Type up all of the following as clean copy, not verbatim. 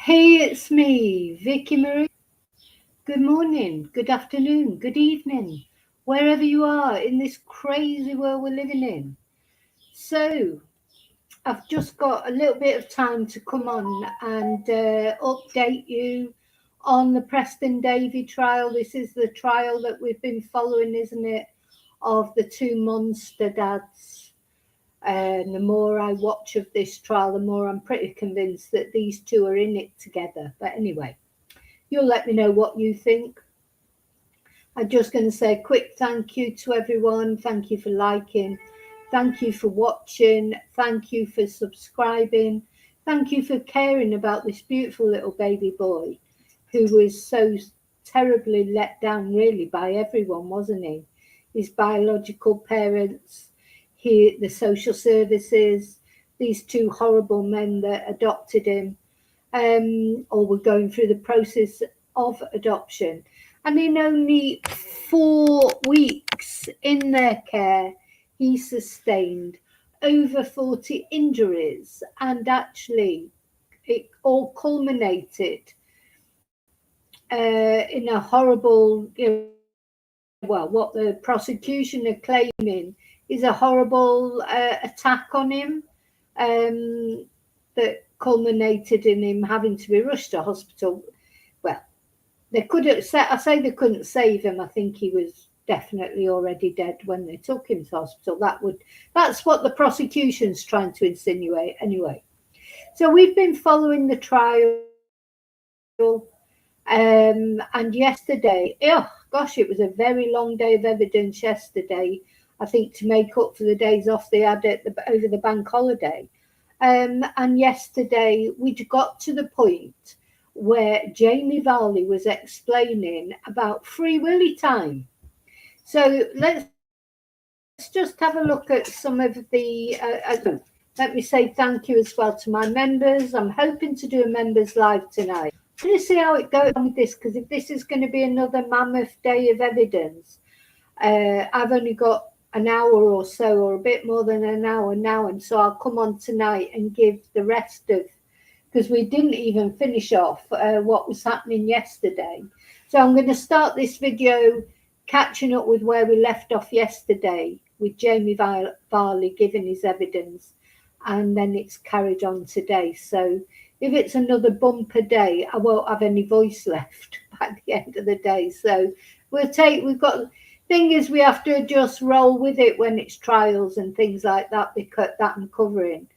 Hey, it's me, Vicky Marie. Good morning, good afternoon, good evening, wherever you are in this crazy world we're living in. So, I've just got a little bit of time to come on and update you on the Preston Davey trial. This is the trial that we've been following, isn't it? Of the two monster dads. And the more I watch of this trial, the more I'm pretty convinced that these two are in it together. But anyway, you'll let me know what you think. I'm just going to say a quick thank you to everyone. Thank you for liking. Thank you for watching. Thank you for subscribing. Thank you for caring about this beautiful little baby boy who was so terribly let down, really, by everyone, wasn't he? His biological parents, the social services, these two horrible men that adopted him, or were going through the process of adoption. And in only 4 weeks in their care, he sustained over 40 injuries, and actually it all culminated in a horrible, well, what the prosecution are claiming is a horrible attack on him that culminated in him having to be rushed to hospital. Well, they couldn't. I say they couldn't save him. I think he was definitely already dead when they took him to hospital. That's what the prosecution's trying to insinuate anyway. So we've been following the trial, and yesterday, oh gosh, it was a very long day of evidence yesterday. I think to make up for the days off they had over the bank holiday. And yesterday we'd got to the point where Jamie Varley was explaining about Free Willy time. So let's just have a look at some of the. Let me say thank you as well to my members. I'm hoping to do a members live tonight. I'm going to see how it goes with this, because if this is going to be another mammoth day of evidence, I've only got an hour or so, or a bit more than an hour now, and so I'll come on tonight and give the rest of, because we didn't even finish off what was happening yesterday. So I'm going to start this video catching up with where we left off yesterday with Jamie Varley giving his evidence, and then it's carried on today. So if it's another bumper day, I won't have any voice left by the end of the day. So we've got, thing is, we have to just roll with it when it's trials and things like that, because that I'm covering,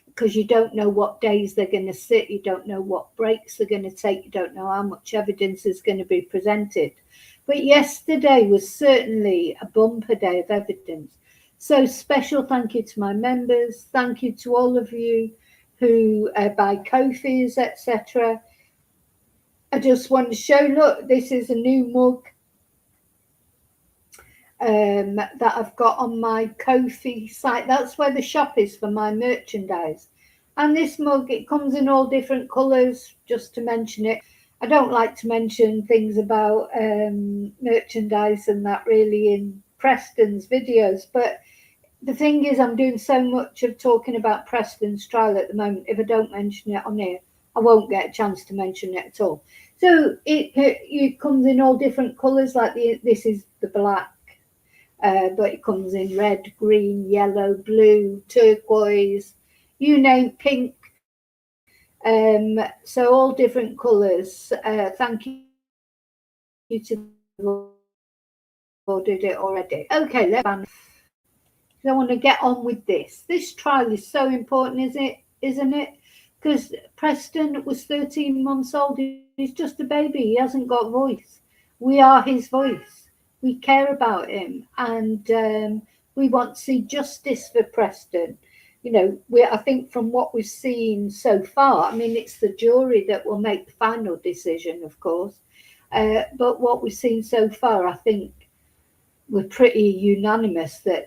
because you don't know what days they're going to sit, you don't know what breaks they're going to take, you don't know how much evidence is going to be presented. But yesterday was certainly a bumper day of evidence. So special thank you to my members, thank you to all of you who buy Ko-fis, etc. I just want to show, look, this is a new mug that I've got on my Ko-fi site. That's where the shop is for my merchandise. And this mug, it comes in all different colours, just to mention it. I don't like to mention things about merchandise and that really in Preston's videos, but the thing is, I'm doing so much of talking about Preston's trial at the moment. If I don't mention it on here, I won't get a chance to mention it at all. So it comes in all different colours, like this is the black, but it comes in red, green, yellow, blue, turquoise, you name, pink. So all different colours. Thank you to who ordered it already. Okay, I want to get on with this. This trial is so important, isn't it? Because Preston was 13 months old. He's just a baby. He hasn't got voice. We are his voice. We care about him, and we want to see justice for Preston. You know, I think from what we've seen so far, I mean, it's the jury that will make the final decision, of course. But what we've seen so far, I think we're pretty unanimous that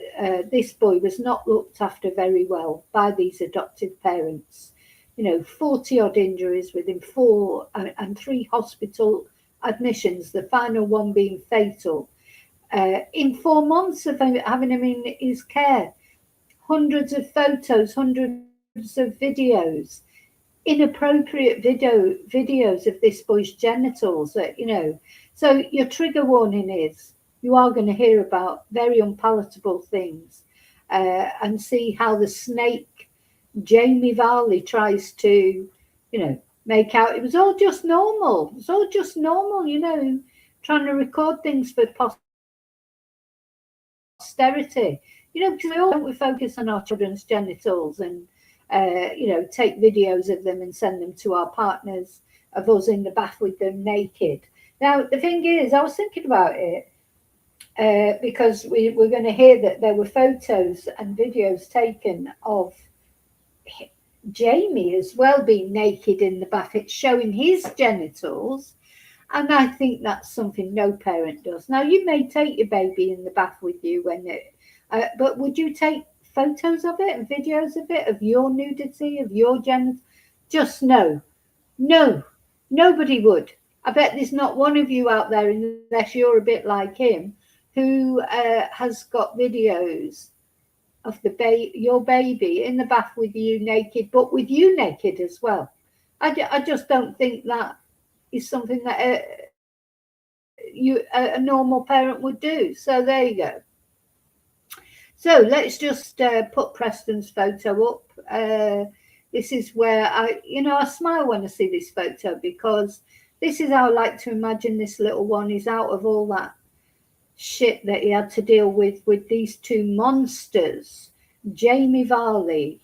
this boy was not looked after very well by these adoptive parents. 40 odd injuries within 4 and 3 hospital admissions, the final one being fatal. In 4 months of having him in his care, hundreds of photos, hundreds of videos. inappropriate videos of this boy's genitals that, so your trigger warning is you are going to hear about very unpalatable things, and see how the snake Jamie Varley tries to, make out it was all just normal. It's all just normal, trying to record things for posterity. Because we focus on our children's genitals and, take videos of them and send them to our partners of us in the bath with them naked. Now, the thing is, I was thinking about it, because we're going to hear that there were photos and videos taken of Jamie as well being naked in the bath. It's showing his genitals. And I think that's something no parent does. Now, you may take your baby in the bath with you but would you take photos of it and videos of it, of your nudity, of your genitals? Just no, nobody would. I bet there's not one of you out there, unless you're a bit like him, who has got videos of your baby in the bath with you naked, but with you naked as well. I just don't think that is something that a normal parent would do. So there you go. So let's just put Preston's photo up. This is where I smile when I see this photo, because this is how I like to imagine this little one is out of all that shit that he had to deal with these two monsters. Jamie Varley,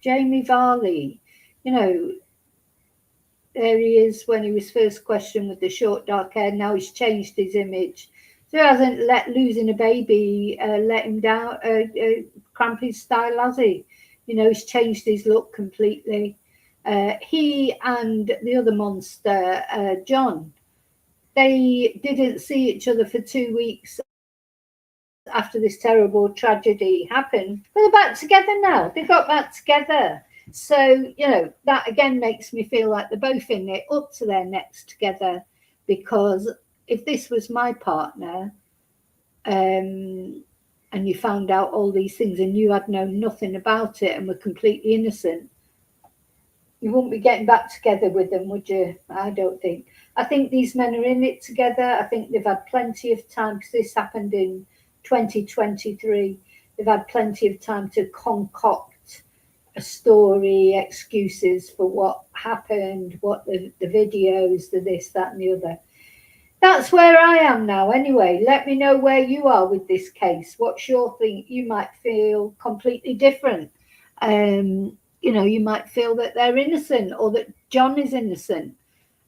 there he is when he was first questioned with the short dark hair. Now he's changed his image. So he hasn't losing a baby let him down, cramp his style, has he? He's changed his look completely. He and the other monster, John, they didn't see each other for 2 weeks after this terrible tragedy happened. But they're back together now. They got back together. So, that again makes me feel like they're both in it up to their necks together, because if this was my partner, and you found out all these things and you had known nothing about it and were completely innocent, you wouldn't be getting back together with them, would you? I don't think. I think these men are in it together. I think they've had plenty of time, because this happened in 2023. They've had plenty of time to concoct a story, excuses for what happened, what the videos, the this, that, and the other. That's where I am now. Anyway, let me know where you are with this case. What's your thing? You might feel completely different. You might feel that they're innocent, or that John is innocent.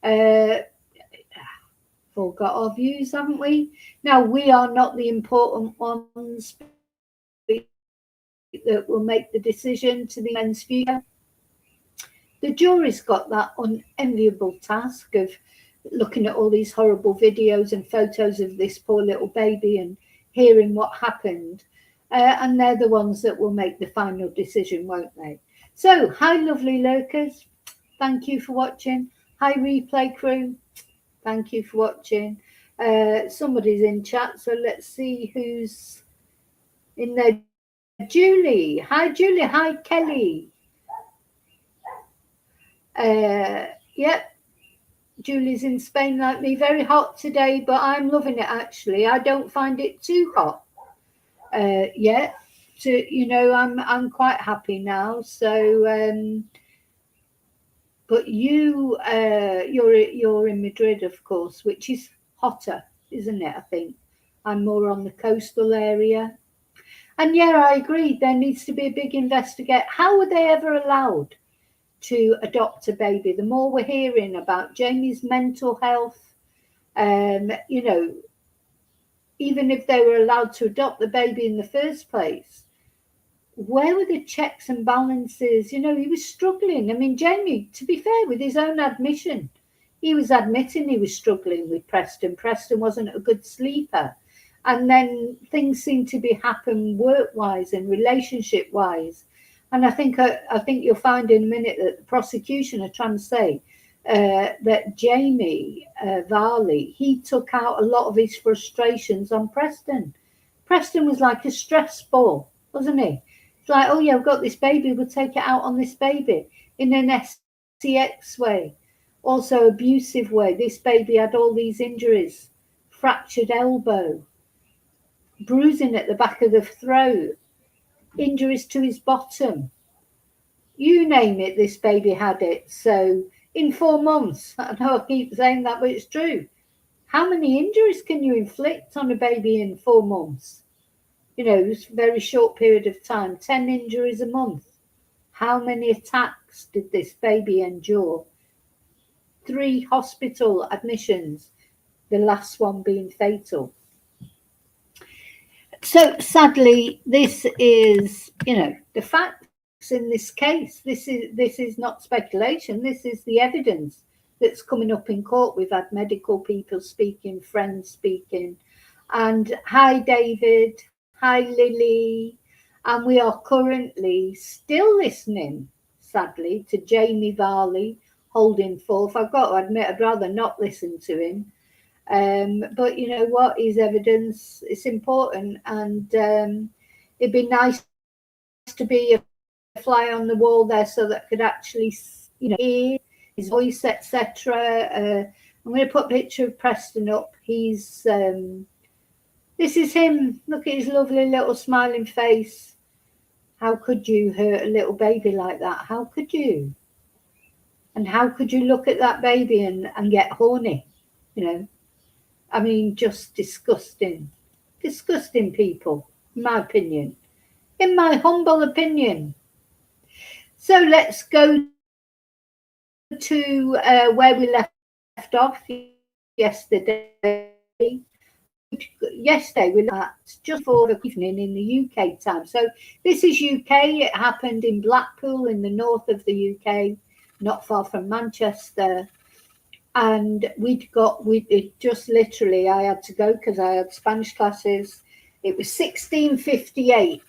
We've all got our views, haven't we? Now, we are not the important ones that will make the decision to the men's future. The jury's got that unenviable task of looking at all these horrible videos and photos of this poor little baby and hearing what happened. And they're the ones that will make the final decision, won't they? So, hi, lovely lurkers. Thank you for watching. Hi, replay crew. Thank you for watching. Somebody's in chat, so let's see who's in there. Julie. Hi, Julie. Hi, Kelly. Yep. Julie's in Spain like me. Very hot today, but I'm loving it, actually. I don't find it too hot yet. I'm quite happy now. So, but you're in Madrid, of course, which is hotter, isn't it? I think I'm more on the coastal area. And yeah, I agree. There needs to be a big investigate. How were they ever allowed to adopt a baby? The more we're hearing about Jamie's mental health, even if they were allowed to adopt the baby in the first place, where were the checks and balances? He was struggling. I mean, Jamie, to be fair, with his own admission, he was admitting he was struggling with Preston. Preston wasn't a good sleeper. And then things seem to be happening work-wise and relationship-wise. And I think you'll find in a minute that the prosecution are trying to say that Jamie Varley, he took out a lot of his frustrations on Preston. Preston was like a stress ball, wasn't he? It's like, oh yeah, I've got this baby, we'll take it out on this baby. In an sex way, also abusive way. This baby had all these injuries, fractured elbow, bruising at the back of the throat, injuries to his bottom. You name it, this baby had it. So in 4 months, I know I keep saying that, but it's true. How many injuries can you inflict on a baby in 4 months? You know, it's a very short period of time, 10 injuries a month. How many attacks did this baby endure? 3 hospital admissions, the last one being fatal. So sadly, this is, you know, the facts in this case. This is not speculation. This is the evidence that's coming up in court. We've had medical people speaking, friends speaking. And hi, David. Hi, Lily. And we are currently still listening, sadly, to Jamie Varley holding forth. I've got to admit, I'd rather not listen to him. But you know what? His evidence is important, and it'd be nice to be a fly on the wall there, so that could actually, you know, hear his voice, etc. I'm going to put a picture of Preston up. He's this is him. Look at his lovely little smiling face. How could you hurt a little baby like that? How could you? And how could you look at that baby and get horny? You know. I mean, just disgusting. Disgusting people, in my opinion. In my humble opinion. So let's go to where we left off yesterday. Yesterday we left just before the evening in the UK time. So this is UK. It happened in Blackpool in the north of the UK, not far from Manchester. And it just literally, I had to go because I had Spanish classes. It was 1658.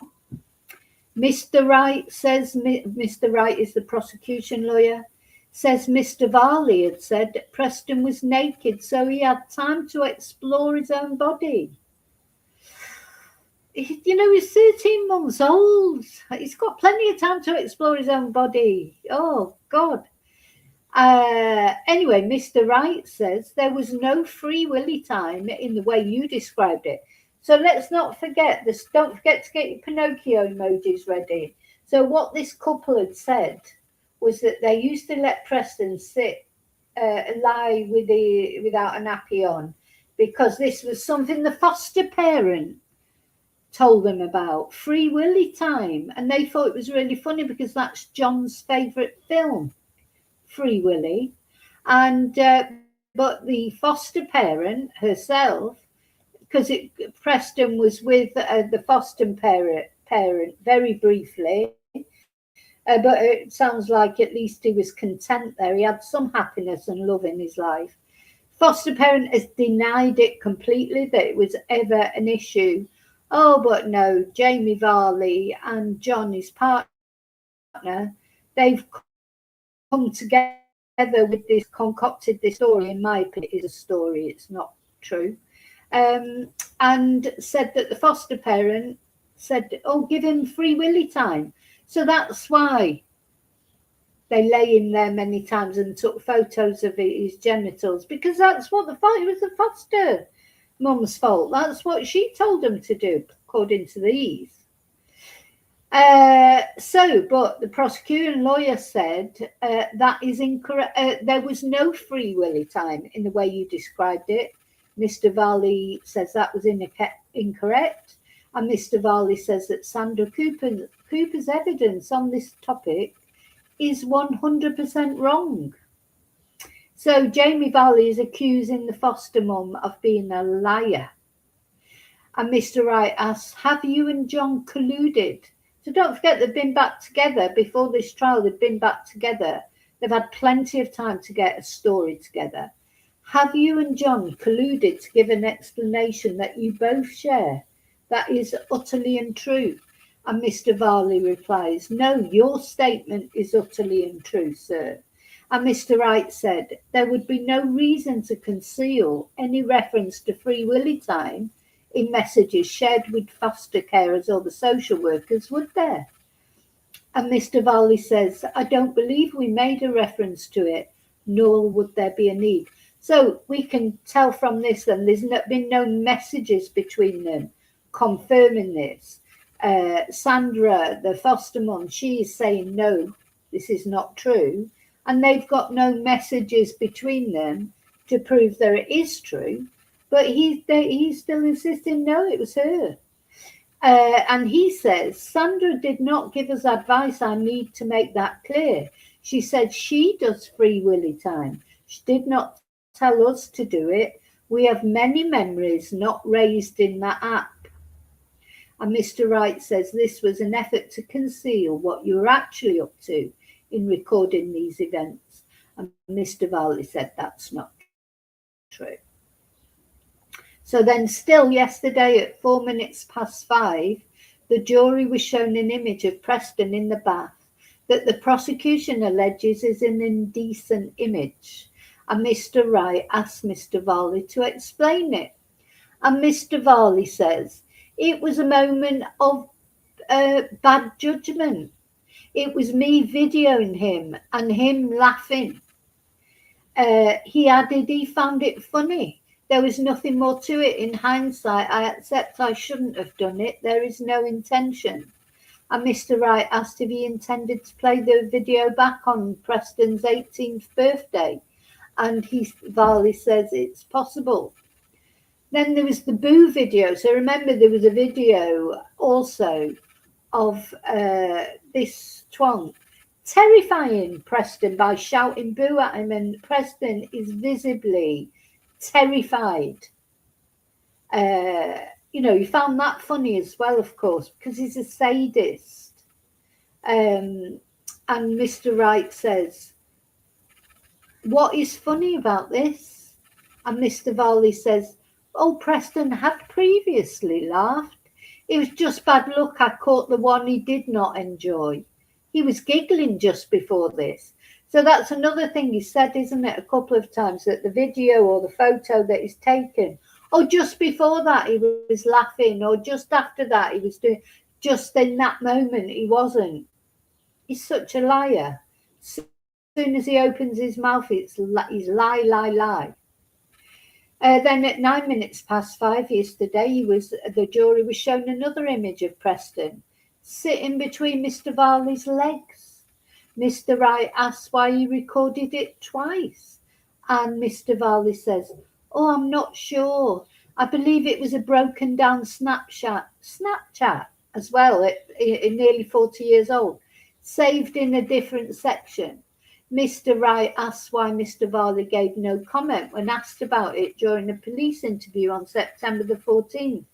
Mr. Wright says, Mr. Wright is the prosecution lawyer, says Mr. Varley had said that Preston was naked, so he had time to explore his own body. You know, he's 13 months old. He's got plenty of time to explore his own body. Oh, God. Anyway, Mr. Wright says there was no free willy time in the way you described it. So let's not forget this. Don't forget to get your Pinocchio emojis ready. So what this couple had said was that they used to let Preston lie without a nappy on, because this was something the foster parent told them about, free willy time, and they thought it was really funny because that's John's favourite film. Free Willy, and but the foster parent herself, because Preston was with the foster parent very briefly, but it sounds like at least he was content there. He had some happiness and love in his life. Foster parent has denied it completely, that it was ever an issue. Oh, but no, Jamie Varley and John, his partner, they've come together with this, concocted this story. In my opinion, it is a story, it's not true, and said that the foster parent said, oh, give him free willy time. So that's why they lay him there many times and took photos of his genitals, because that's what it was the foster mum's fault. That's what she told them to do, according to these. But the prosecuting lawyer said that is incorrect. There was no free willy time in the way you described it. Mr. Varley says that was incorrect. And Mr. Varley says that Sandra Cooper's evidence on this topic is 100% wrong. So Jamie Varley is accusing the foster mum of being a liar. And Mr. Wright asks, have you and John colluded? So don't forget, they've been back together. Before this trial, they've been back together. They've had plenty of time to get a story together. Have you and John colluded to give an explanation that you both share that is utterly untrue? And Mr. Varley replies, no, your statement is utterly untrue, sir. And Mr. Wright said, there would be no reason to conceal any reference to free willy time in messages shared with foster carers or the social workers, would there? And Mr. Varley says, I don't believe we made a reference to it, nor would there be a need. So we can tell from this then there's been no messages between them confirming this. Sandra, the foster mum, she is saying, no, this is not true. And they've got no messages between them to prove that it is true. But he's still insisting, no, it was her. And he says, Sandra did not give us advice. I need to make that clear. She said she does Free Willy time. She did not tell us to do it. We have many memories not raised in that app. And Mr. Wright says this was an effort to conceal what you were actually up to in recording these events. And Mr. Varley said that's not true. So then still yesterday at 5:04, the jury was shown an image of Preston in the bath that the prosecution alleges is an indecent image. And Mr. Wright asked Mr. Varley to explain it. And Mr. Varley says, it was a moment of bad judgment. It was me videoing him and him laughing. He added he found it funny. There was nothing more to it. In hindsight, I accept I shouldn't have done it. There is no intention. And Mr. Wright asked if he intended to play the video back on Preston's 18th birthday. And Varley says it's possible. Then there was the boo video. So remember, there was a video also of this twonk terrifying Preston by shouting boo at him. And Preston is visibly terrified. He found that funny as well, of course, because he's a sadist. And Mr. Wright says, what is funny about this? And Mr. Varley says, oh, Preston had previously laughed. It was just bad luck I caught the one he did not enjoy. He was giggling just before this. So that's another thing he said, isn't it, a couple of times, that the video or the photo that is taken, just before that he was laughing, or just after that he was doing, just in that moment he wasn't. He's such a liar. As soon as he opens his mouth, he's lie. Then at 5:09 yesterday, the jury was shown another image of Preston sitting between Mr. Varley's legs. Mr. Wright asks why he recorded it twice. And Mr. Varley says, oh, I'm not sure. I believe it was a broken down Snapchat as well, at nearly 40 years old, saved in a different section. Mr. Wright asks why Mr. Varley gave no comment when asked about it during a police interview on September the 14th.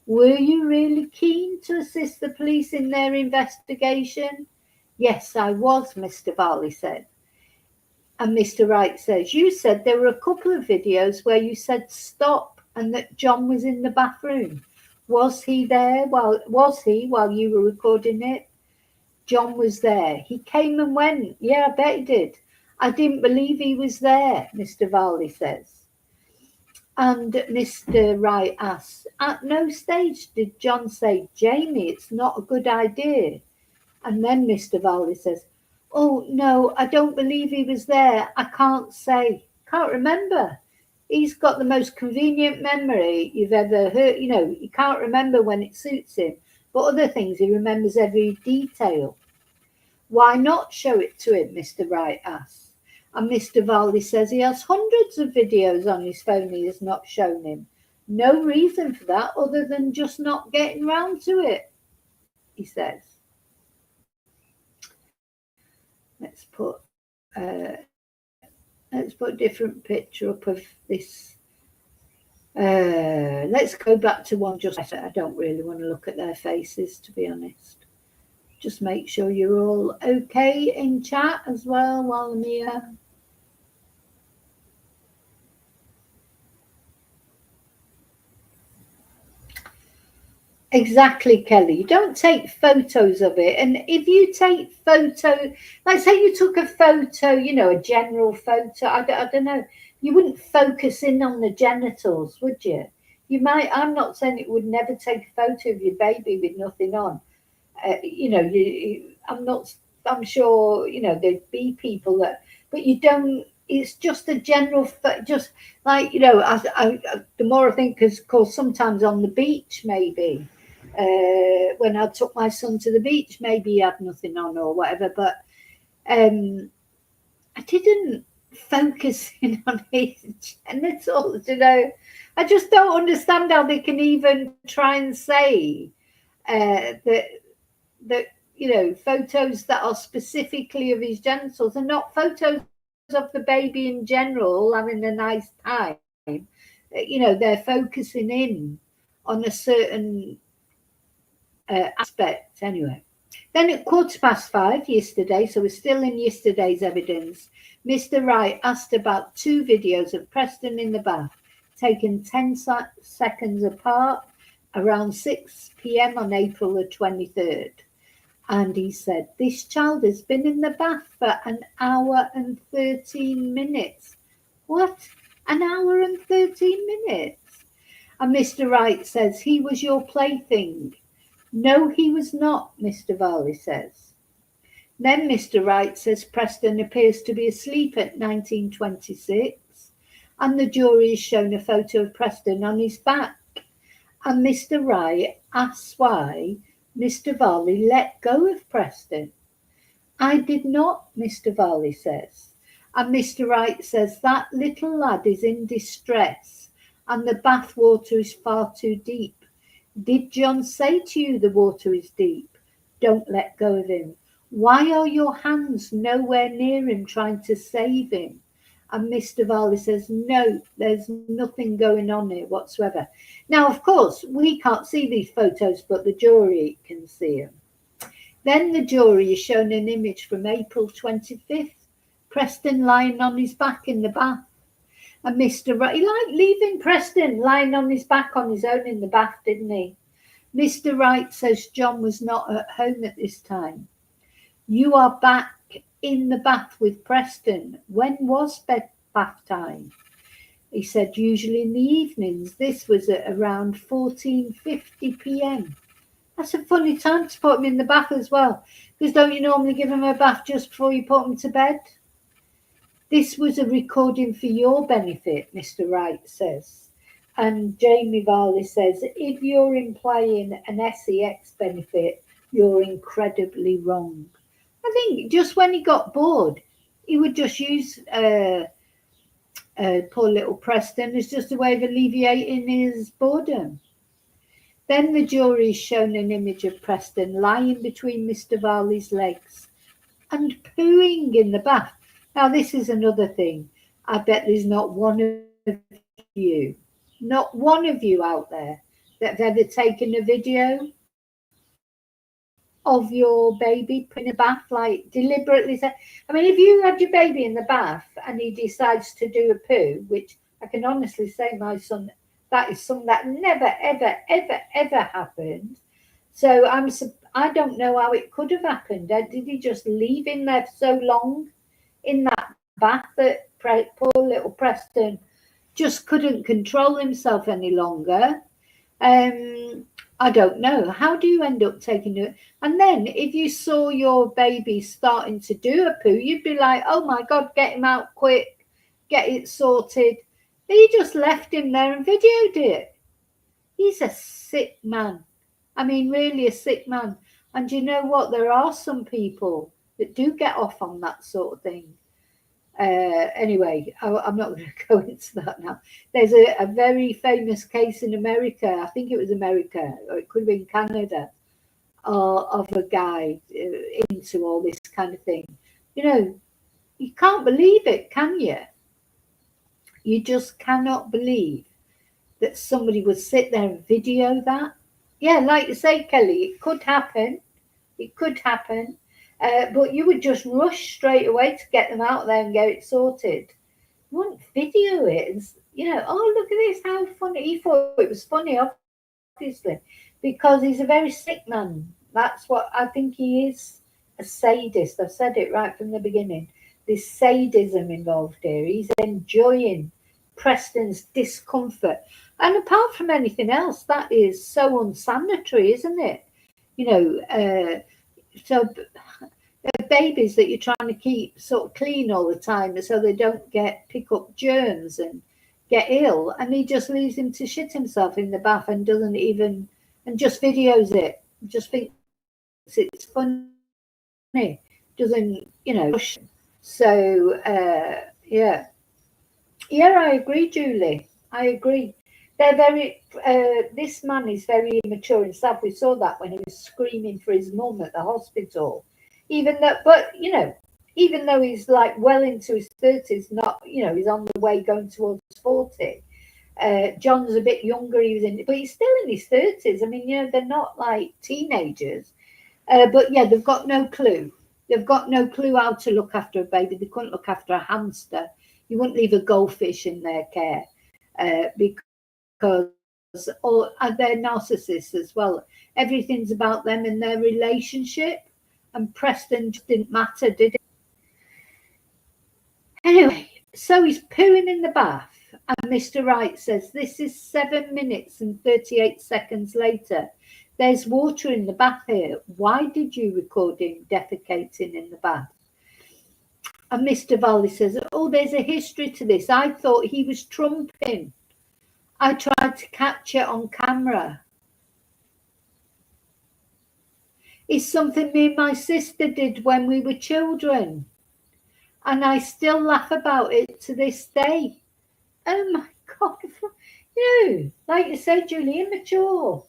Were you really keen to assist the police in their investigation? Yes, I was, Mr. Varley said. And Mr. Wright says, you said there were a couple of videos where you said stop and that John was in the bathroom. Was he there while you were recording it? John was there. He came and went. Yeah, I bet he did. I didn't believe he was there, Mr. Varley says. And Mr. Wright asks, at no stage did John say, Jamie, it's not a good idea. And then Mr. Varley says, oh, no, I don't believe he was there. I can't say. Can't remember. He's got the most convenient memory you've ever heard. He can't remember when it suits him. But other things, he remembers every detail. Why not show it to him, Mr. Wright asks. And Mr. Varley says he has hundreds of videos on his phone he has not shown him. No reason for that other than just not getting round to it, he says. Let's put a different picture up of this. Let's go back to one just. I don't really want to look at their faces, to be honest. Just make sure you're all okay in chat as well while I'm here. Exactly, Kelly. You don't take photos of it. And if you take photo, like say you took a photo, a general photo, I don't know, you wouldn't focus in on the genitals, would you? You might. I'm not saying it would never take a photo of your baby with nothing on. I'm sure, there'd be people that, but you don't, it's just a general, just like, the more I think, because of course, sometimes on the beach, maybe, when I took my son to the beach, maybe he had nothing on or whatever, but I didn't focus in on his genitals, I just don't understand how they can even try and say that photos that are specifically of his genitals are not photos of the baby in general having a nice time. They're focusing in on a certain aspect anyway. Then at 5:15 yesterday, so we're still in yesterday's evidence, Mr. Wright asked about 2 videos of Preston in the bath taken 10 seconds apart around 6 p.m. on April the 23rd. And he said, this child has been in the bath for an hour and 13 minutes. What? An hour and 13 minutes? And Mr. Wright says, he was your plaything. No, he was not, Mr. Varley says. Then Mr. Wright says Preston appears to be asleep at 1926, and the jury is shown a photo of Preston on his back. And Mr. Wright asks why Mr. Varley let go of Preston. I did not, Mr. Varley says. And Mr. Wright says that little lad is in distress and the bath water is far too deep. Did John say to you the water is deep? Don't let go of him. Why are your hands nowhere near him trying to save him? And Mr. Varley says, no, there's nothing going on here whatsoever. Now, of course, we can't see these photos, but the jury can see them. Then the jury is shown an image from April 25th, Preston lying on his back in the bath. And Mr. Wright, he liked leaving Preston lying on his back on his own in the bath, didn't he? Mr. Wright says John was not at home at this time. You are back in the bath with Preston. When was bath time? He said usually in the evenings. This was at around 14:50 p.m. That's a funny time to put him in the bath as well, because don't you normally give him a bath just before you put him to bed? This was a recording for your benefit, Mr. Wright says. And Jamie Varley says, if you're implying an SEX benefit, you're incredibly wrong. I think just when he got bored, he would just use poor little Preston as just a way of alleviating his boredom. Then the jury is shown an image of Preston lying between Mr. Varley's legs and pooing in the bath. Now, this is another thing. I bet there's not one of you out there that have ever taken a video of your baby in a bath, like deliberately. I mean, if you had your baby in the bath and he decides to do a poo, which I can honestly say my son, that is something that never, ever, ever, ever happened. So I don't know how it could have happened. Did he just leave him there so long in that bath that poor little Preston just couldn't control himself any longer? I don't know. How do you end up taking it? And then if you saw your baby starting to do a poo, you'd be like, oh my God, get him out quick, get it sorted. He just left him there and videoed it. He's a sick man. I mean, really a sick man. And you know what? There are some people that do get off on that sort of thing. Anyway, I'm not going to go into that now. There's a very famous case in America, I think it was America, or it could have been Canada, of a guy into all this kind of thing. You can't believe it, can you? You just cannot believe that somebody would sit there and video that. Yeah, like you say, Kelly, it could happen. It could happen. But you would just rush straight away to get them out there and get it sorted. You wouldn't video it and, oh, look at this, how funny. He thought it was funny, obviously, because he's a very sick man. That's what I think he is, a sadist. I've said it right from the beginning. There's sadism involved here. He's enjoying Preston's discomfort. And apart from anything else, that is so unsanitary, isn't it? So babies that you're trying to keep sort of clean all the time so they don't pick up germs and get ill, and he just leaves him to shit himself in the bath and doesn't even, and just videos it, just thinks it's funny, doesn't, so I agree, Julie, I agree. They're very this man is very immature and sad. We saw that when he was screaming for his mum at the hospital, even though he's like well into his 30s, not, he's on the way going towards 40. John's a bit younger, but he's still in his 30s. I mean, they're not like teenagers. But yeah, they've got no clue. They've got no clue how to look after a baby. They couldn't look after a hamster. You wouldn't leave a goldfish in their care because they're narcissists as well. Everything's about them and their relationship. And Preston just didn't matter, did it? Anyway, so he's pooing in the bath. And Mr. Wright says, this is 7 minutes and 38 seconds later. There's water in the bath here. Why did you record him defecating in the bath? And Mr. Valley says, oh, there's a history to this. I thought he was trumping. I tried to catch it on camera. It's something me and my sister did when we were children. And I still laugh about it to this day. Oh my God. Like you said, Julie, immature.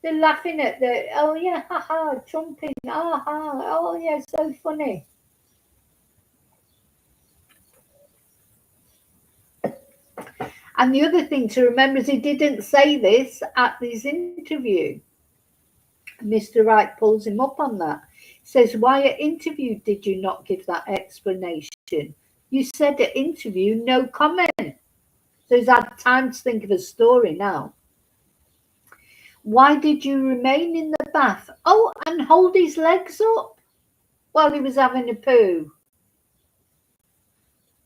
They're laughing at oh yeah, haha, trumping, oh yeah, so funny. And the other thing to remember is he didn't say this at this interview. Mr. Wright pulls him up on that. Says, why at interview did you not give that explanation? You said at interview, no comment. So he's had time to think of a story now. Why did you remain in the bath? Oh, and hold his legs up while he was having a poo.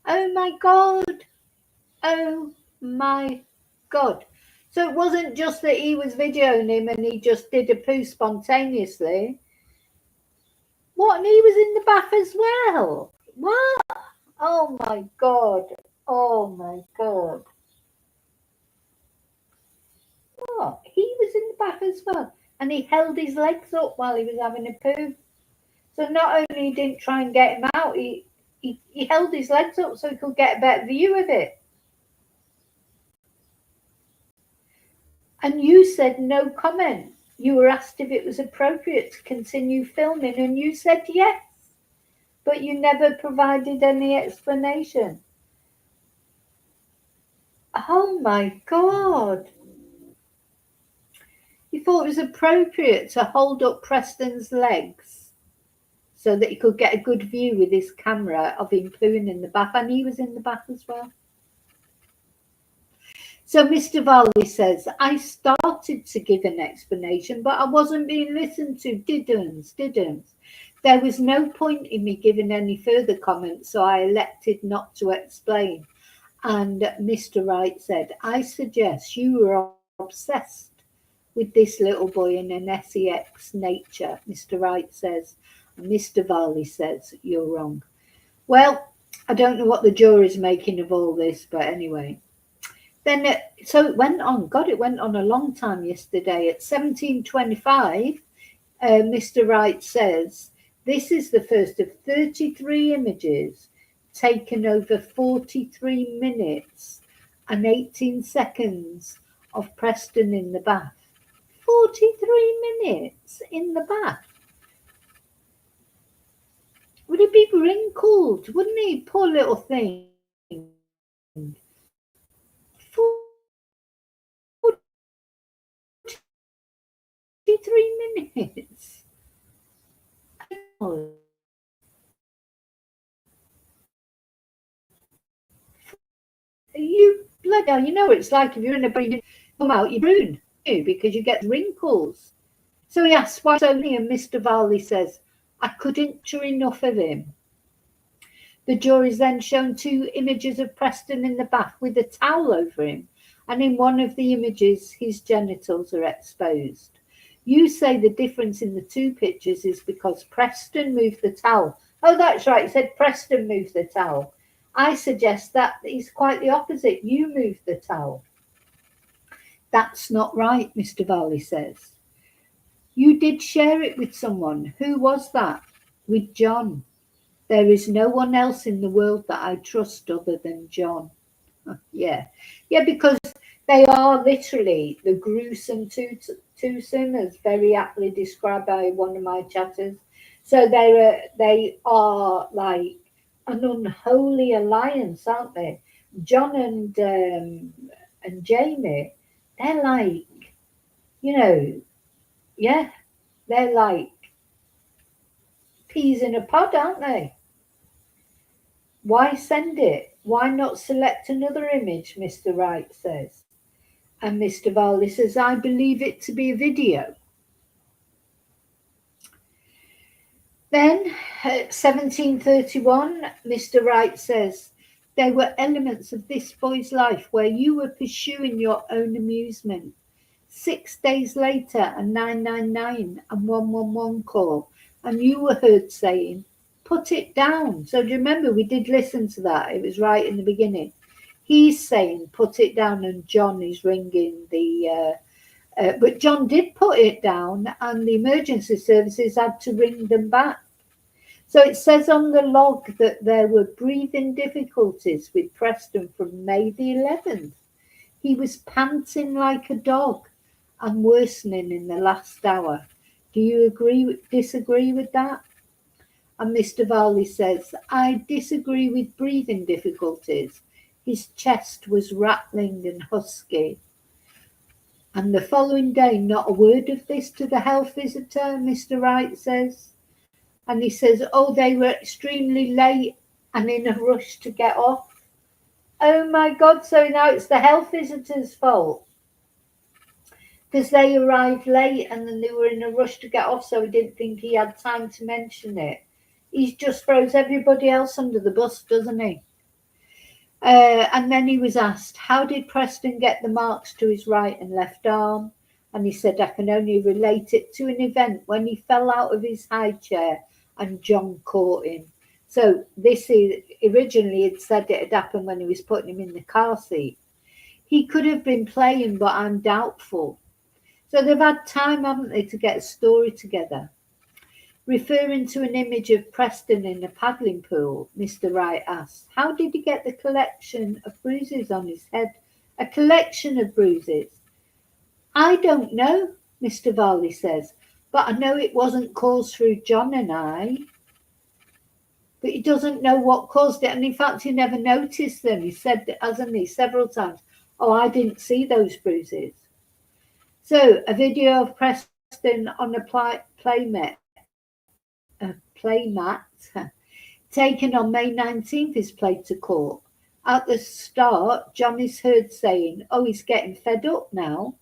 Oh my God. Oh my God. So it wasn't just that he was videoing him and he just did a poo spontaneously. What? And he was in the bath as well. What? Oh my God. Oh my God. What? He was in the bath as well. And he held his legs up while he was having a poo. So not only he didn't try and get him out, he held his legs up so he could get a better view of it. And you said no comment. You were asked if it was appropriate to continue filming, and you said yes. But you never provided any explanation. Oh my God. You thought it was appropriate to hold up Preston's legs so that he could get a good view with his camera of him pooing in the bath, and he was in the bath as well. So Mr. Valley says, I started to give an explanation, but I wasn't being listened to. Didn't. There was no point in me giving any further comments, so I elected not to explain. And Mr. Wright said, I suggest you were obsessed with this little boy in an sex nature. Mr. Wright says, and Mr. Valley says, you're wrong. Well, I don't know what the jury's making of all this, but anyway. Then, so it went on. God, it went on a long time yesterday. At 17:25, Mr. Wright says, this is the first of 33 images taken over 43 minutes and 18 seconds of Preston in the bath. 43 minutes in the bath. Would he be wrinkled? Wouldn't he? Poor little thing. 43 minutes. Oh. You bloody hell, you know what it's like if you're in a breeding, come out, you prune because you get wrinkles. So he asks why only, and Mr. Valley says, I couldn't show enough of him. The jury's then shown 2 images of Preston in the bath with a towel over him, and in one of the images his genitals are exposed. You say the difference in the two pictures is because Preston moved the towel. Oh, that's right. It said Preston moved the towel. I suggest that is quite the opposite. You moved the towel. That's not right, Mr. Varley says. You did share it with someone. Who was that? With John. There is no one else in the world that I trust other than John. Yeah, because they are literally the gruesome twosome, as very aptly described by one of my chatters. So they are like an unholy alliance, aren't they? John and Jamie, they're like, they're like peas in a pod, aren't they? Why send it? Why not select another image? Mr. Wright says. And Mr. Varley says, I believe it to be a video. Then, at 1731, Mr. Wright says, there were elements of this boy's life where you were pursuing your own amusement. 6 days later, a 999 and 111 call, and you were heard saying, put it down. So do you remember we did listen to that? It was right in the beginning. He's saying, put it down, and John is ringing the... but John did put it down, and the emergency services had to ring them back. So it says on the log that there were breathing difficulties with Preston from May the 11th. He was panting like a dog and worsening in the last hour. Do you disagree with that? And Mr. Varley says, I disagree with breathing difficulties. His chest was rattling and husky. And the following day, not a word of this to the health visitor, Mr. Wright says. And he says, oh, they were extremely late and in a rush to get off. Oh my God, so now it's the health visitor's fault. Because they arrived late and then they were in a rush to get off, so he didn't think he had time to mention it. He just throws everybody else under the bus, doesn't he? And then he was asked, how did Preston get the marks to his right and left arm? And he said, I can only relate it to an event when he fell out of his high chair and John caught him. So this is originally it said it had happened when he was putting him in the car seat. He could have been playing, but I'm doubtful. So they've had time, haven't they, to get a story together. Referring to an image of Preston in a paddling pool, Mr. Wright asked, how did he get the collection of bruises on his head? A collection of bruises? I don't know, Mr. Varley says, but I know it wasn't caused through John and I. But he doesn't know what caused it. And in fact, he never noticed them. He said, hasn't he, several times, oh, I didn't see those bruises. So a video of Preston on a playmat taken on May 19th is played to court. At the start, John is heard saying, oh, he's getting fed up now.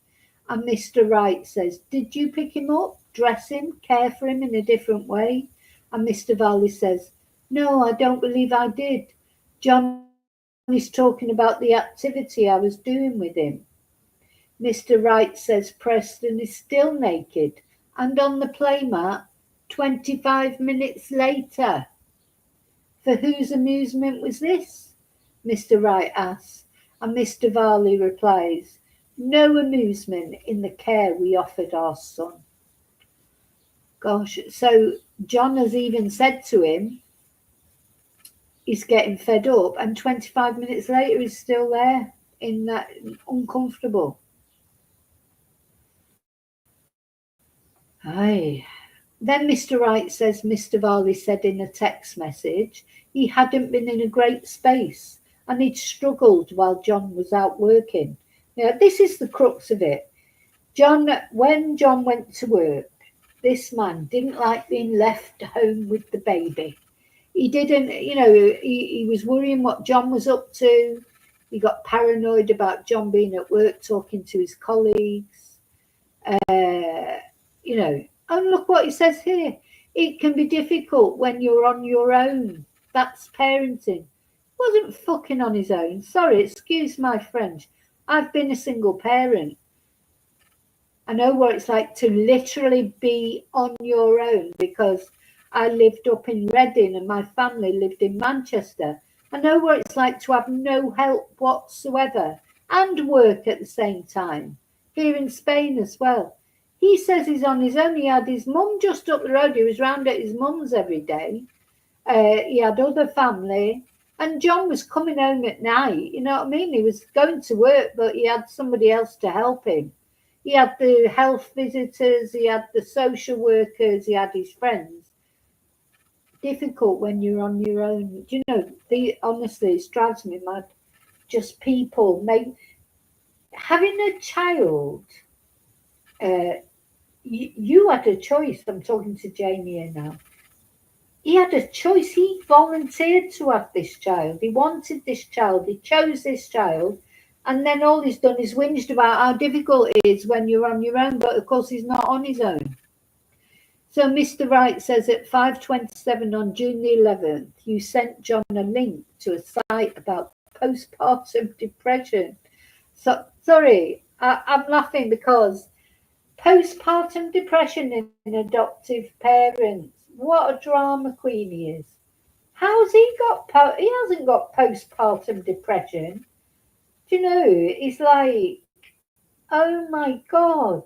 And Mr. Wright says, did you pick him up, dress him, care for him in a different way? And Mr. Varley says, no, I don't believe I did. John is talking about the activity I was doing with him. Mr. Wright says Preston is still naked and on the playmat 25 minutes later. For whose amusement was this? Mr. Wright asks, and Mr. Varley replies, no amusement in the care we offered our son. Gosh, so John has even said to him, he's getting fed up, and 25 minutes later he's still there in that uncomfortable. Aye. Then Mr. Wright says Mr. Varley said in a text message he hadn't been in a great space and he'd struggled while John was out working. Now, this is the crux of it. When John went to work, this man didn't like being left home with the baby. He didn't, he was worrying what John was up to. He got paranoid about John being at work, talking to his colleagues. And look what he says here. It can be difficult when you're on your own. That's parenting. Wasn't fucking on his own. Sorry, excuse my French. I've been a single parent. I know what it's like to literally be on your own, because I lived up in Reading and my family lived in Manchester. I know what it's like to have no help whatsoever and work at the same time, here in Spain as well. He says he's on his own. He had his mum just up the road. He was round at his mum's every day. He had other family. And John was coming home at night, you know what I mean? He was going to work, but he had somebody else to help him. He had the health visitors, he had the social workers, he had his friends. Difficult when you're on your own. Do you know, honestly, it drives me mad. Just people having a child. You had a choice. I'm talking to Jamie here now. He had a choice. He volunteered to have this child. He wanted this child. He chose this child. And then all he's done is whinged about how difficult it is when you're on your own. But of course, he's not on his own. So Mr. Wright says at 5:27 on June the 11th, you sent John a link to a site about postpartum depression. So sorry, I'm laughing because postpartum depression in adoptive parents. What a drama queen he is. How's he got? He hasn't got postpartum depression. Do you know? It's like, oh my God.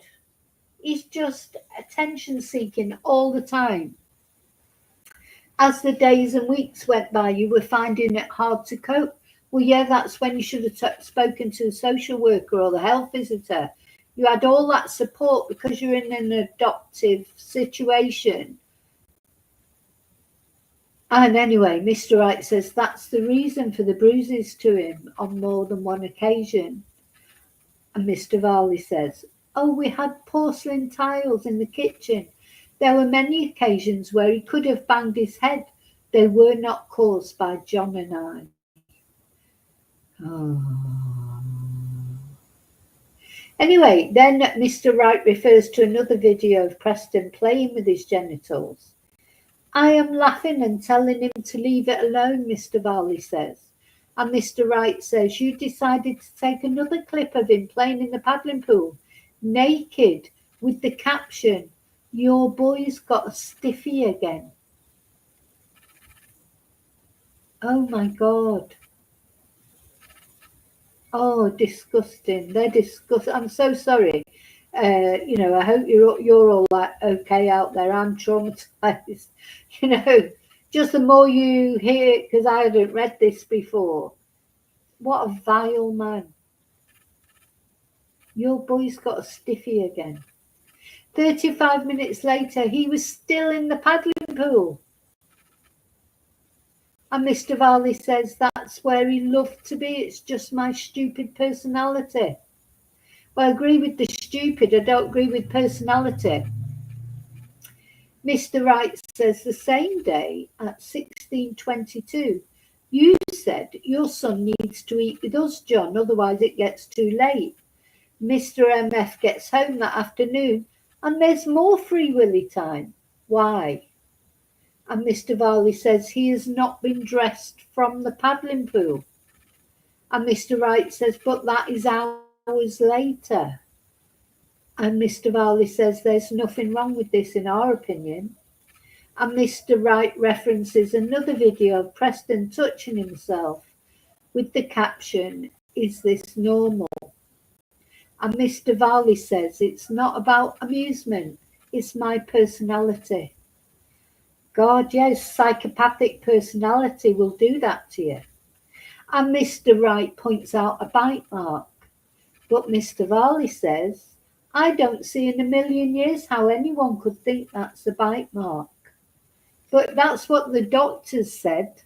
He's just attention seeking all the time. As the days and weeks went by, you were finding it hard to cope. Well, yeah, that's when you should have spoken to a social worker or the health visitor. You had all that support because you're in an adoptive situation. And anyway, Mr. Wright says that's the reason for the bruises to him on more than one occasion. And Mr. Varley says, oh, we had porcelain tiles in the kitchen. There were many occasions where he could have banged his head. They were not caused by John and I. Oh. Anyway, then Mr. Wright refers to another video of Preston playing with his genitals. I am laughing and telling him to leave it alone, Mr. Varley says. And Mr. Wright says, you decided to take another clip of him playing in the paddling pool, naked, with the caption, your boy's got a stiffy again. Oh my God. Oh, disgusting. They're disgusting. I'm so sorry. I hope you're all okay out there. I'm traumatized. Just the more you hear, because I hadn't read this before. What a vile man. Your boy's got a stiffy again. 35 minutes later, he was still in the paddling pool. And Mr. Varley says that's where he loved to be. It's just my stupid personality. Well, I agree with the stupid. I don't agree with personality. Mr. Wright says the same day at 16:22, you said your son needs to eat with us, John, otherwise it gets too late. Mr. MF gets home that afternoon and there's more Free Willy time. Why? And Mr. Varley says he has not been dressed from the paddling pool. And Mr. Wright says, but that is hours later. And Mr. Varley says there's nothing wrong with this in our opinion. And Mr. Wright references another video of Preston touching himself with the caption, is this normal? And Mr. Varley says it's not about amusement, it's my personality. God, yes, psychopathic personality will do that to you. And Mr. Wright points out a bite mark. But Mr. Varley says, I don't see in a million years how anyone could think that's a bite mark. But that's what the doctors said.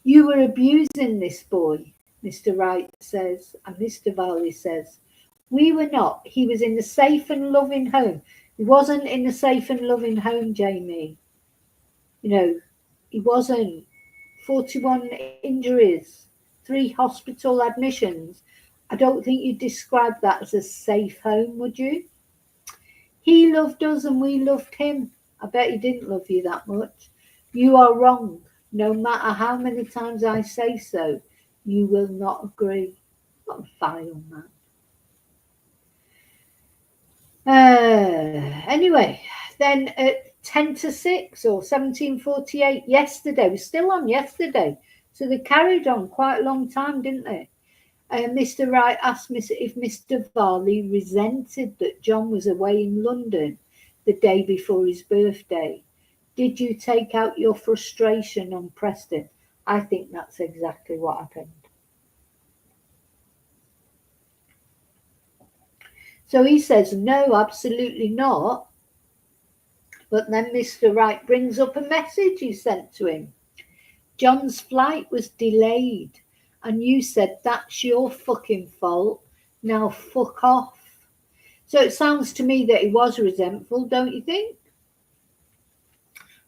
You were abusing this boy, Mr. Wright says, and Mr. Varley says, we were not. He was in a safe and loving home. He wasn't in a safe and loving home, Jamie. He wasn't. 41 injuries, 3 hospital admissions. I don't think you'd describe that as a safe home, would you? He loved us and we loved him. I bet he didn't love you that much. You are wrong. No matter how many times I say so, you will not agree. What a vile man. Anyway, then at 10 to 6 or 17:48 yesterday, we're still on yesterday. So they carried on quite a long time, didn't they? Mr. Wright asked if Mr. Varley resented that John was away in London the day before his birthday. Did you take out your frustration on Preston? I think that's exactly what happened. So he says, no, absolutely not. But then Mr. Wright brings up a message he sent to him. John's flight was delayed, and you said that's your fucking fault. Now fuck off. So it sounds to me that he was resentful, don't you think?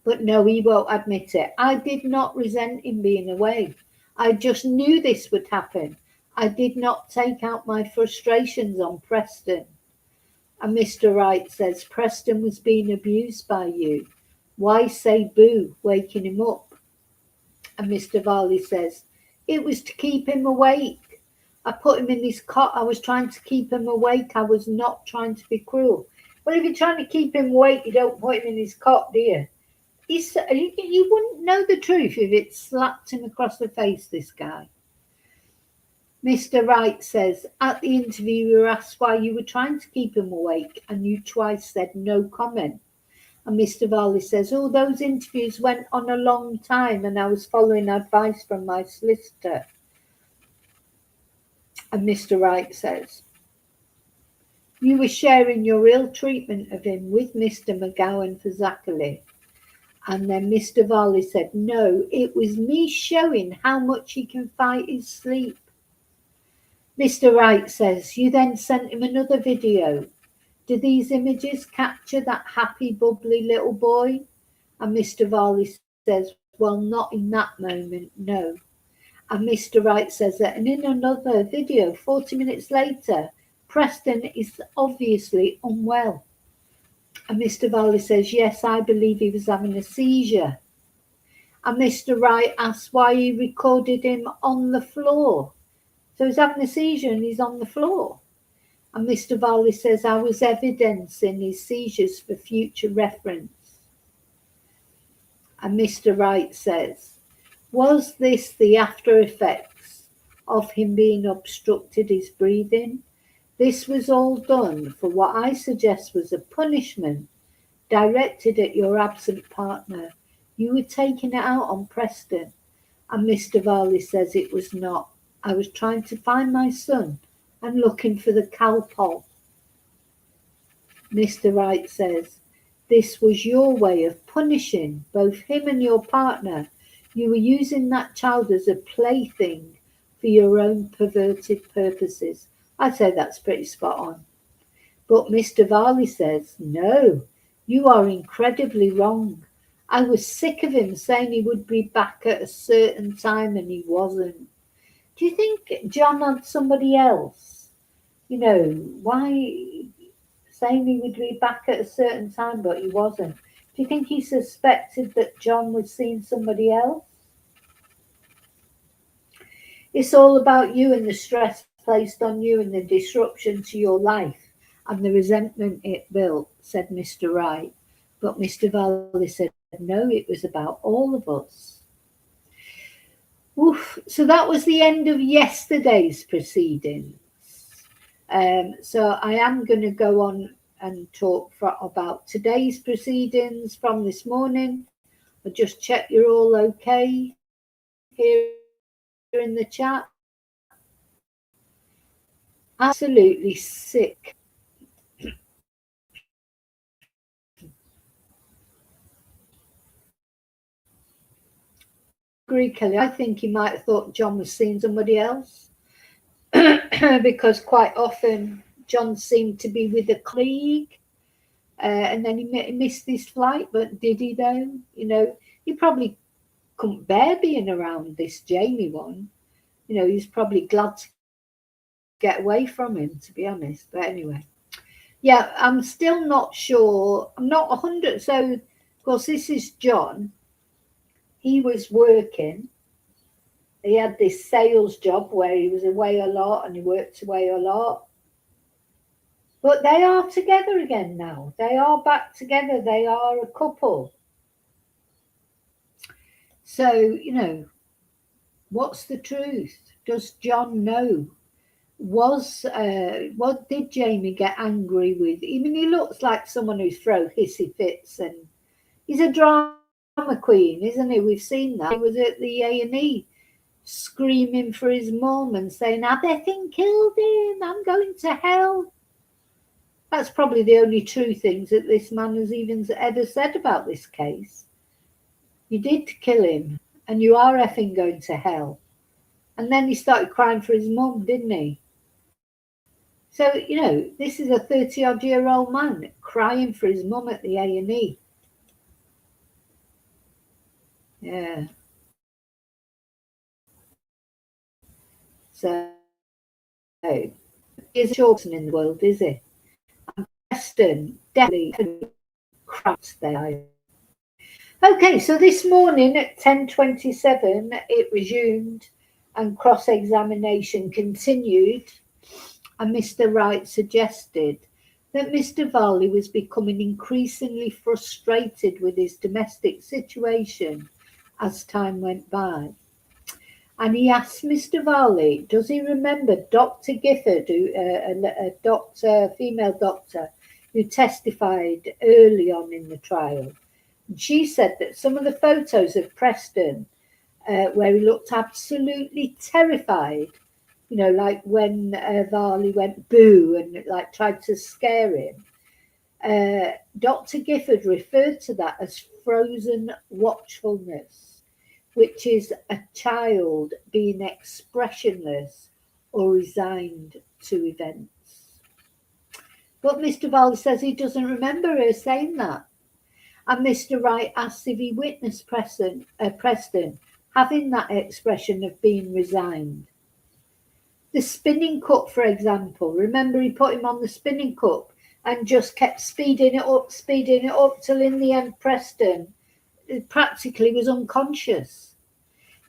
But no, he won't admit it. I did not resent him being away. I just knew this would happen. I did not take out my frustrations on Preston. And Mr. Wright says, Preston was being abused by you. Why say boo, waking him up? And Mr. Varley says, it was to keep him awake. I put him in his cot. I was trying to keep him awake. I was not trying to be cruel. Well, if you're trying to keep him awake, you don't put him in his cot, do you? You wouldn't know the truth if it slapped him across the face, this guy. Mr. Wright says, at the interview you were asked why you were trying to keep him awake and you twice said no comment. And Mr. Varley says, oh, those interviews went on a long time and I was following advice from my solicitor. And Mr. Wright says, you were sharing your ill treatment of him with Mr. McGowan for Zachary. And then Mr. Varley said, no, it was me showing how much he can fight his sleep. Mr. Wright says, you then sent him another video. Do these images capture that happy, bubbly little boy? And Mr. Varley says, well, not in that moment, no. And Mr. Wright says that, and in another video, 40 minutes later, Preston is obviously unwell. And Mr. Varley says, yes, I believe he was having a seizure. And Mr. Wright asks why he recorded him on the floor. So he's having a seizure and he's on the floor. And Mr. Varley says, I was evidencing his seizures for future reference. And Mr. Wright says, was this the after effects of him being obstructed his breathing? This was all done for what I suggest was a punishment directed at your absent partner. You were taking it out on Preston. And Mr. Varley says it was not. I was trying to find my son and looking for the Calpol. Mr. Wright says, this was your way of punishing both him and your partner. You were using that child as a plaything for your own perverted purposes. I'd say that's pretty spot on. But Mr. Varley says, no, you are incredibly wrong. I was sick of him saying he would be back at a certain time and he wasn't. Do you think John had somebody else? You know, why saying he would be back at a certain time but he wasn't? Do you think he suspected that John was seeing somebody else? It's all about you and the stress placed on you and the disruption to your life and the resentment it built, said Mr. Wright. But Mr. Varley said, no, it was about all of us. Oof. So that was the end of yesterday's proceedings. So I am going to go on and talk about today's proceedings from this morning. I'll just check you're all okay here in the chat. Absolutely sick. Agree, Kelly. I think he might have thought John was seeing somebody else because quite often John seemed to be with a colleague and then he missed his flight. But did he though? You know, he probably couldn't bear being around this Jamie one. You know, he's probably glad to get away from him, to be honest. But anyway, yeah, I'm still not sure. I'm not 100. So, of course, this is John. He was working. He had this sales job where he was away a lot and he worked away a lot. But they are together again now. They are back together. They are a couple. So, what's the truth? Does John know? What did Jamie get angry with? I mean, he looks like someone who's throw hissy fits, and he's a drama queen, isn't he? We've seen that. He was at the A&E screaming for his mum and saying, "I effing killed him. I'm going to hell." That's probably the only true things that this man has even ever said about this case. You did kill him, and you are effing going to hell. And then he started crying for his mum, didn't he? So, this is a 30-odd-year-old man crying for his mum at the A&E. Yeah. So, he isn't shorten in the world, is he? And Preston definitely cracked there. Okay, so this morning at 10:27, it resumed and cross-examination continued, and Mr. Wright suggested that Mr. Varley was becoming increasingly frustrated with his domestic situation as time went by. And he asked Mr. Varley, does he remember Dr. Gifford, a female doctor, who testified early on in the trial? And she said that some of the photos of Preston, where he looked absolutely terrified, like when Varley went boo and like tried to scare him, Dr. Gifford referred to that as frozen watchfulness, which is a child being expressionless or resigned to events. But Mr. Varley says he doesn't remember her saying that. And Mr. Wright asks if he witnessed Preston having that expression of being resigned. The spinning cup, for example, remember he put him on the spinning cup and just kept speeding it up till in the end Preston practically was unconscious.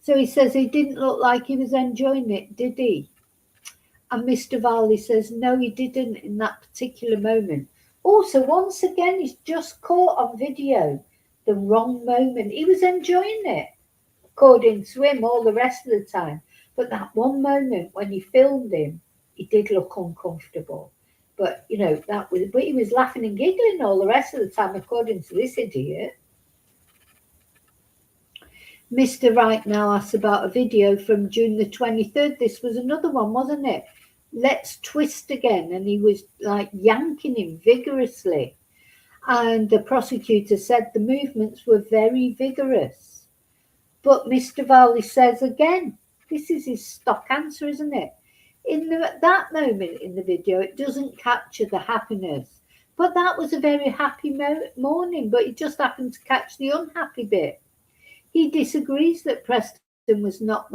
So he says he didn't look like he was enjoying it, did he? And Mr. Varley says no, he didn't in that particular moment. Also, once again, he's just caught on video the wrong moment. He was enjoying it, according to him, all the rest of the time. But that one moment when he filmed him, he did look uncomfortable. But, but he was laughing and giggling all the rest of the time, according to this idiot. Mr. Wright now asks about a video from June the 23rd. This was another one, wasn't it? Let's twist again. And he was like yanking him vigorously. And the prosecutor said the movements were very vigorous. But Mr. Varley says again, this is his stock answer, isn't it? At that moment in the video, it doesn't capture the happiness. But that was a very happy morning, but it just happened to catch the unhappy bit. He disagrees that Preston was not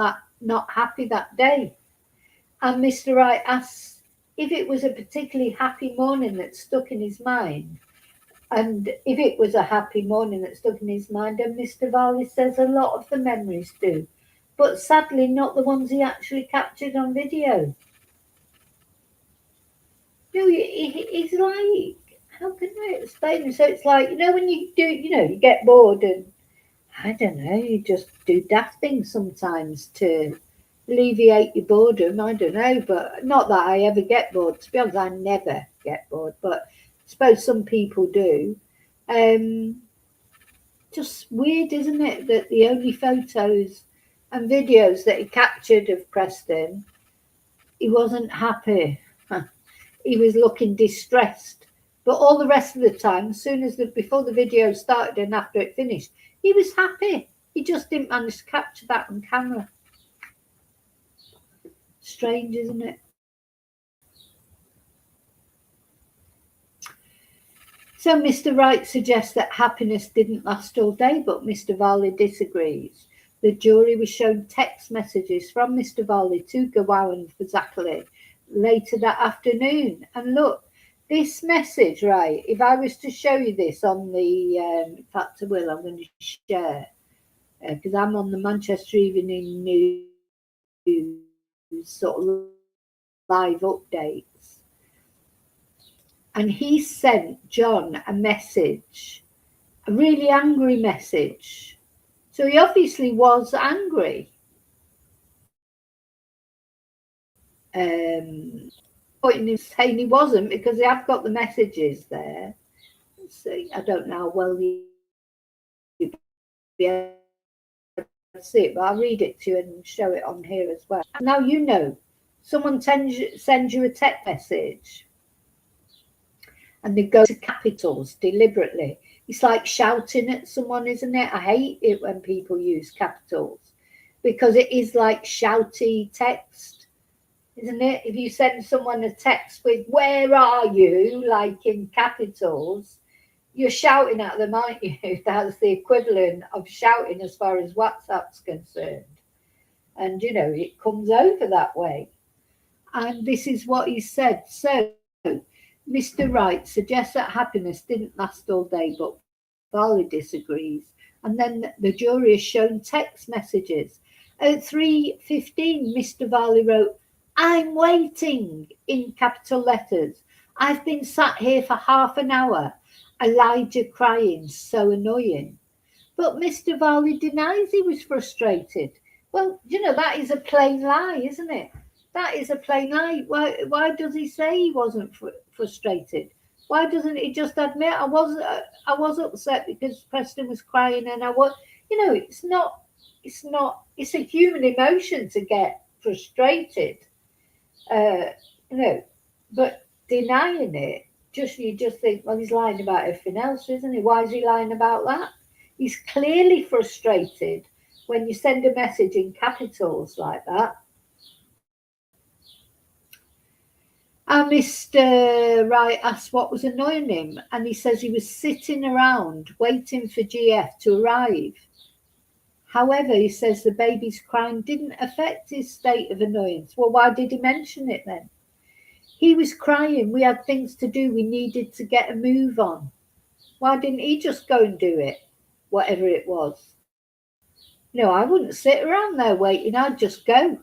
happy that day. And Mr. Wright asks if it was a particularly happy morning that stuck in his mind. And if it was a happy morning that stuck in his mind, and Mr. Varley says a lot of the memories do, but sadly not the ones he actually captured on video. He's like, how can I explain it? So it's like, when you do, you get bored and, I don't know, you just do daft things sometimes to alleviate your boredom. I don't know, but not that I ever get bored. To be honest, I never get bored, but I suppose some people do. Just weird, isn't it, that the only photos and videos that he captured of Preston, he wasn't happy. He was looking distressed. But all the rest of the time, before the video started and after it finished, he was happy. He just didn't manage to capture that on camera. Strange, isn't it? So Mr. Wright suggests that happiness didn't last all day, but Mr. Varley disagrees. The jury was shown text messages from Mr. Varley to Gawain for Zachary later that afternoon. And look, this message, right, if I was to show you this on the, in fact I will, I'm going to share, because I'm on the Manchester Evening News sort of live updates. and he sent John a message, a really angry message. So he obviously was angry. Point in saying he wasn't, because they have got the messages there. Let's see, I don't know how well you be able to see it, but I'll read it to you and show it on here as well. Now, you know, someone sends you a text message and they go to capitals deliberately. It's like shouting at someone, isn't it? I hate it when people use capitals, because it is like shouty text, isn't it? If you send someone a text with "where are you," like in capitals, you're shouting at them, aren't you? That's the equivalent of shouting as far as WhatsApp's concerned. And, you know, it comes over that way. And this is what he said. So, Mr. Wright suggests that happiness didn't last all day, but Varley disagrees. And then the jury has shown text messages. At 3:15, Mr. Varley wrote, "I'm waiting," in capital letters. "I've been sat here for half an hour. Elijah crying, so annoying." But Mr. Varley denies he was frustrated. Well, you know, that is a plain lie, isn't it? That is a plain lie. Why does he say he wasn't frustrated? Why doesn't he just admit I was upset because Preston was crying and I was, you know, it's a human emotion to get frustrated, you know, but denying it, you just think, well, he's lying about everything else, isn't he? Why is he lying about that? He's clearly frustrated when you send a message in capitals like that. And Mr. Wright asks what was annoying him, and he says he was sitting around waiting for GF to arrive. However, he says the baby's crying didn't affect his state of annoyance. Well, why did he mention it then? He was crying. We had things to do. We needed to get a move on. Why didn't he just go and do it, whatever it was? No, I wouldn't sit around there waiting. I'd just go.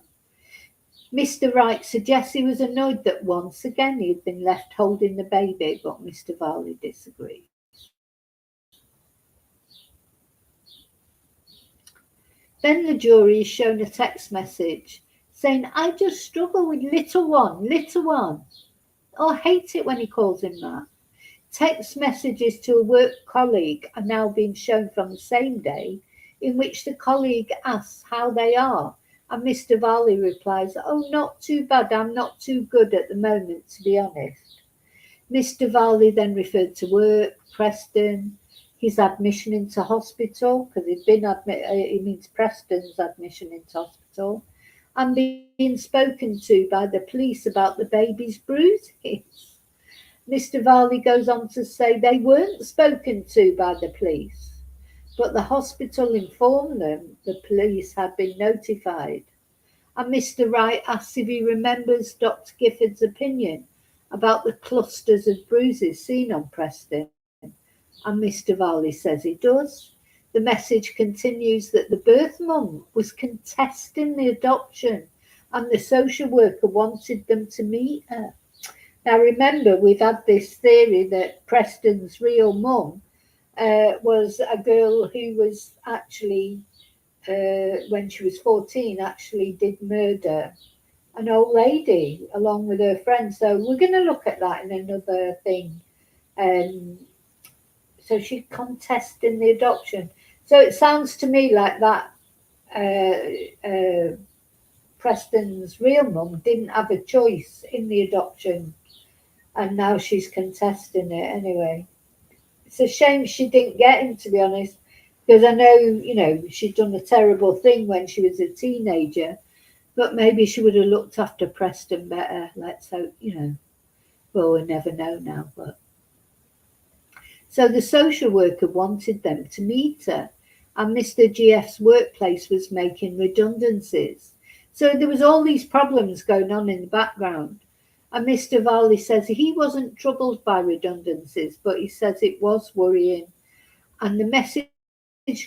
Mr. Wright suggests he was annoyed that once again he had been left holding the baby, but Mr. Varley disagrees. Then the jury is shown a text message saying, "I just struggle with little one. Oh, I hate it when he calls him that." Text messages to a work colleague are now being shown from the same day, in which the colleague asks how they are. And Mr. Varley replies, "Oh, not too bad. I'm not too good at the moment, to be honest." Mr. Varley then referred to work, Preston, his admission into hospital, because he'd been he means Preston's admission into hospital, and being spoken to by the police about the baby's bruises. Mr. Varley goes on to say they weren't spoken to by the police, but the hospital informed them the police had been notified. And Mr. Wright asks if he remembers Dr. Gifford's opinion about the clusters of bruises seen on Preston. And Mr. Varley says he does. The message continues that the birth mum was contesting the adoption and the social worker wanted them to meet her. Now remember, we've had this theory that Preston's real mum was a girl who was actually, when she was 14, actually did murder an old lady along with her friend. So we're going to look at that in another thing. So she contested the adoption. So it sounds to me like that Preston's real mum didn't have a choice in the adoption, and now she's contesting it anyway. It's a shame she didn't get him, to be honest, because I know, you know, she'd done a terrible thing when she was a teenager, but maybe she would have looked after Preston better. Let's hope, you know. Well, we'll never know now, but. So the social worker wanted them to meet her, and Mr. GF's workplace was making redundancies. So there was all these problems going on in the background. And Mr. Varley says he wasn't troubled by redundancies, but he says it was worrying. And the message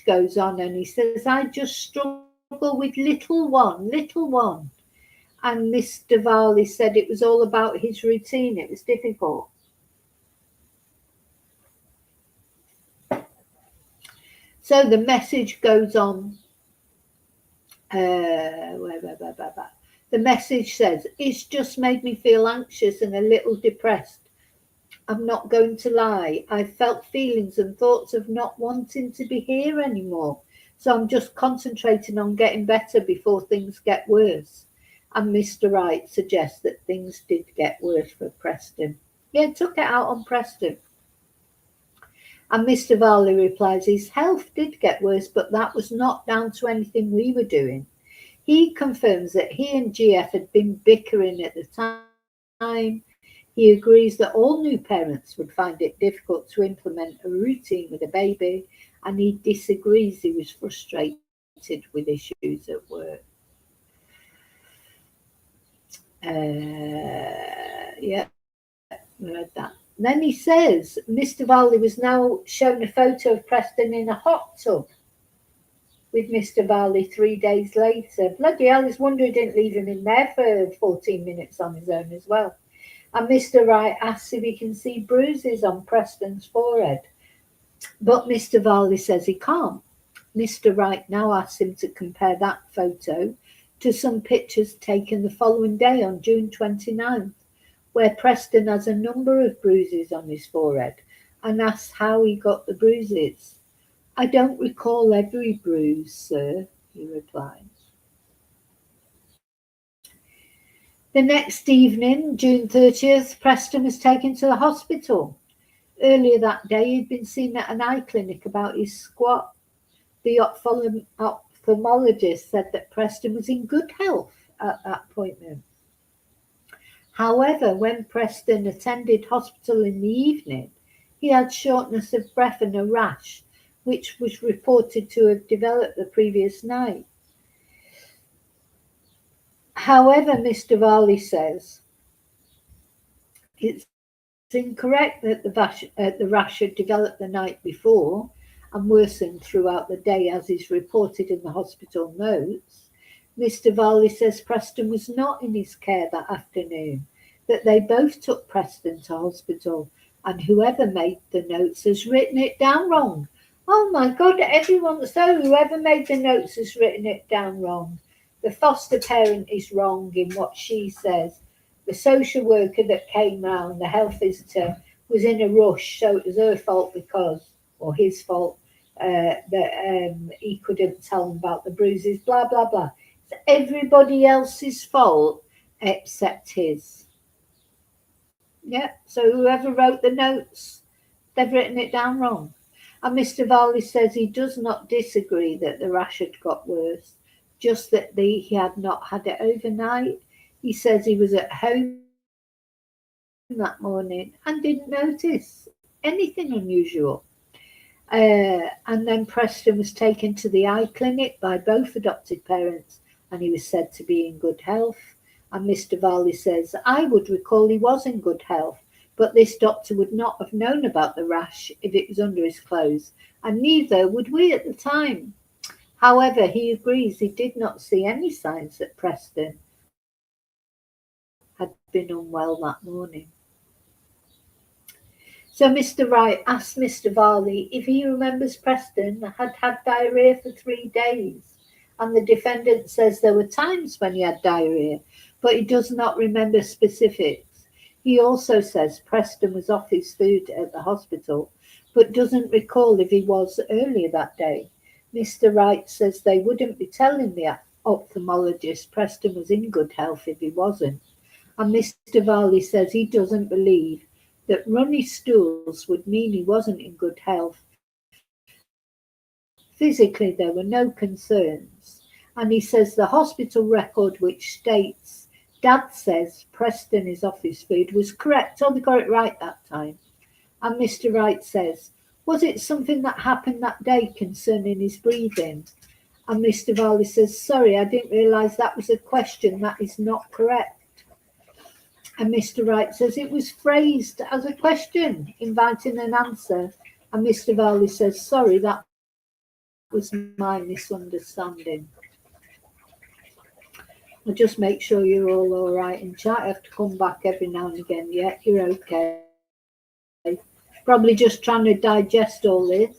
goes on, and he says, "I just struggle with little one. And Mr. Varley said it was all about his routine. It was difficult. So the message goes on. The message says, it's just made me feel anxious and a little depressed. I'm not going to lie. I felt feelings and thoughts of not wanting to be here anymore. So I'm just concentrating on getting better before things get worse. And Mr. Wright suggests that things did get worse for Preston. Yeah, took it out on Preston. And Mr. Varley replies his health did get worse, but that was not down to anything we were doing. He confirms that he and GF had been bickering at the time. He agrees that all new parents would find it difficult to implement a routine with a baby, and he disagrees he was frustrated with issues at work. Yeah, read that. Then he says Mr. Varley was now shown a photo of Preston in a hot tub with Mr. Varley 3 days later. Bloody hell, it's wonder he didn't leave him in there for 14 minutes on his own as well. And Mr. Wright asks if he can see bruises on Preston's forehead. But Mr. Varley says he can't. Mr. Wright now asks him to compare that photo to some pictures taken the following day on June 29th, where Preston has a number of bruises on his forehead, and asks how he got the bruises. I don't recall every bruise, sir, he replies. The next evening, June 30th, Preston was taken to the hospital. Earlier that day, he'd been seen at an eye clinic about his squat. The ophthalmologist said that Preston was in good health at that appointment. However, when Preston attended hospital in the evening, he had shortness of breath and a rash, which was reported to have developed the previous night. However, Mr. Varley says it's incorrect that the rash had developed the night before and worsened throughout the day, as is reported in the hospital notes. Mr. Varley says Preston was not in his care that afternoon, that they both took Preston to hospital, and whoever made the notes has written it down wrong. Oh my God, whoever made the notes has written it down wrong. The foster parent is wrong in what she says. The social worker that came round, the health visitor, was in a rush, so it was her fault or his fault, that he couldn't tell them about the bruises, blah, blah, blah. It's everybody else's fault except his. Yeah, so whoever wrote the notes, they've written it down wrong. And Mr. Varley says he does not disagree that the rash had got worse, just that he had not had it overnight. He says he was at home that morning and didn't notice anything unusual. And then Preston was taken to the eye clinic by both adopted parents, and he was said to be in good health. And Mr. Varley says, I would recall he was in good health, but this doctor would not have known about the rash if it was under his clothes, and neither would we at the time. However, he agrees he did not see any signs that Preston had been unwell that morning. So Mr. Wright asked Mr. Varley if he remembers Preston had had diarrhea for 3 days, and the defendant says there were times when he had diarrhea, but he does not remember specifics. He also says Preston was off his food at the hospital, but doesn't recall if he was earlier that day. Mr. Wright says they wouldn't be telling the ophthalmologist Preston was in good health if he wasn't. And Mr. Varley says he doesn't believe that runny stools would mean he wasn't in good health. Physically, there were no concerns. And he says the hospital record, which states Dad says Preston is off his food, was correct. Oh, they got it right that time. And Mr. Wright says, was it something that happened that day concerning his breathing? And Mr. Varley says, sorry, I didn't realise that was a question. That is not correct. And Mr. Wright says it was phrased as a question, inviting an answer. And Mr. Varley says, sorry, that was my misunderstanding. I'll just make sure you're all right in chat. I have to come back every now and again. Yeah, you're okay. Probably just trying to digest all this.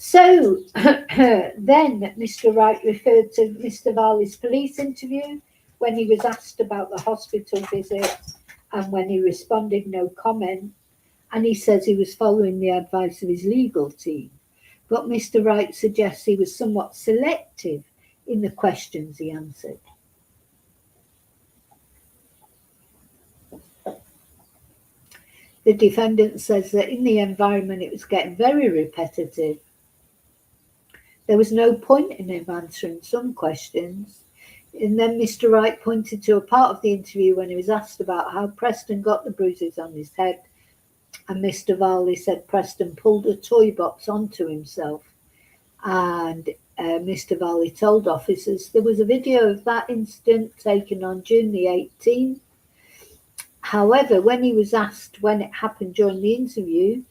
So then Mr. Wright referred to Mr. Varley's police interview when he was asked about the hospital visit, and when he responded no comment, and he says he was following the advice of his legal team. But Mr. Wright suggests he was somewhat selective in the questions he answered. The defendant says that in the environment it was getting very repetitive. There was no point in him answering some questions. And then Mr. Wright pointed to a part of the interview when he was asked about how Preston got the bruises on his head. And Mr. Varley said Preston pulled a toy box onto himself. And Mr. Varley told officers there was a video of that incident taken on June the 18th. However, when he was asked when it happened during the interview,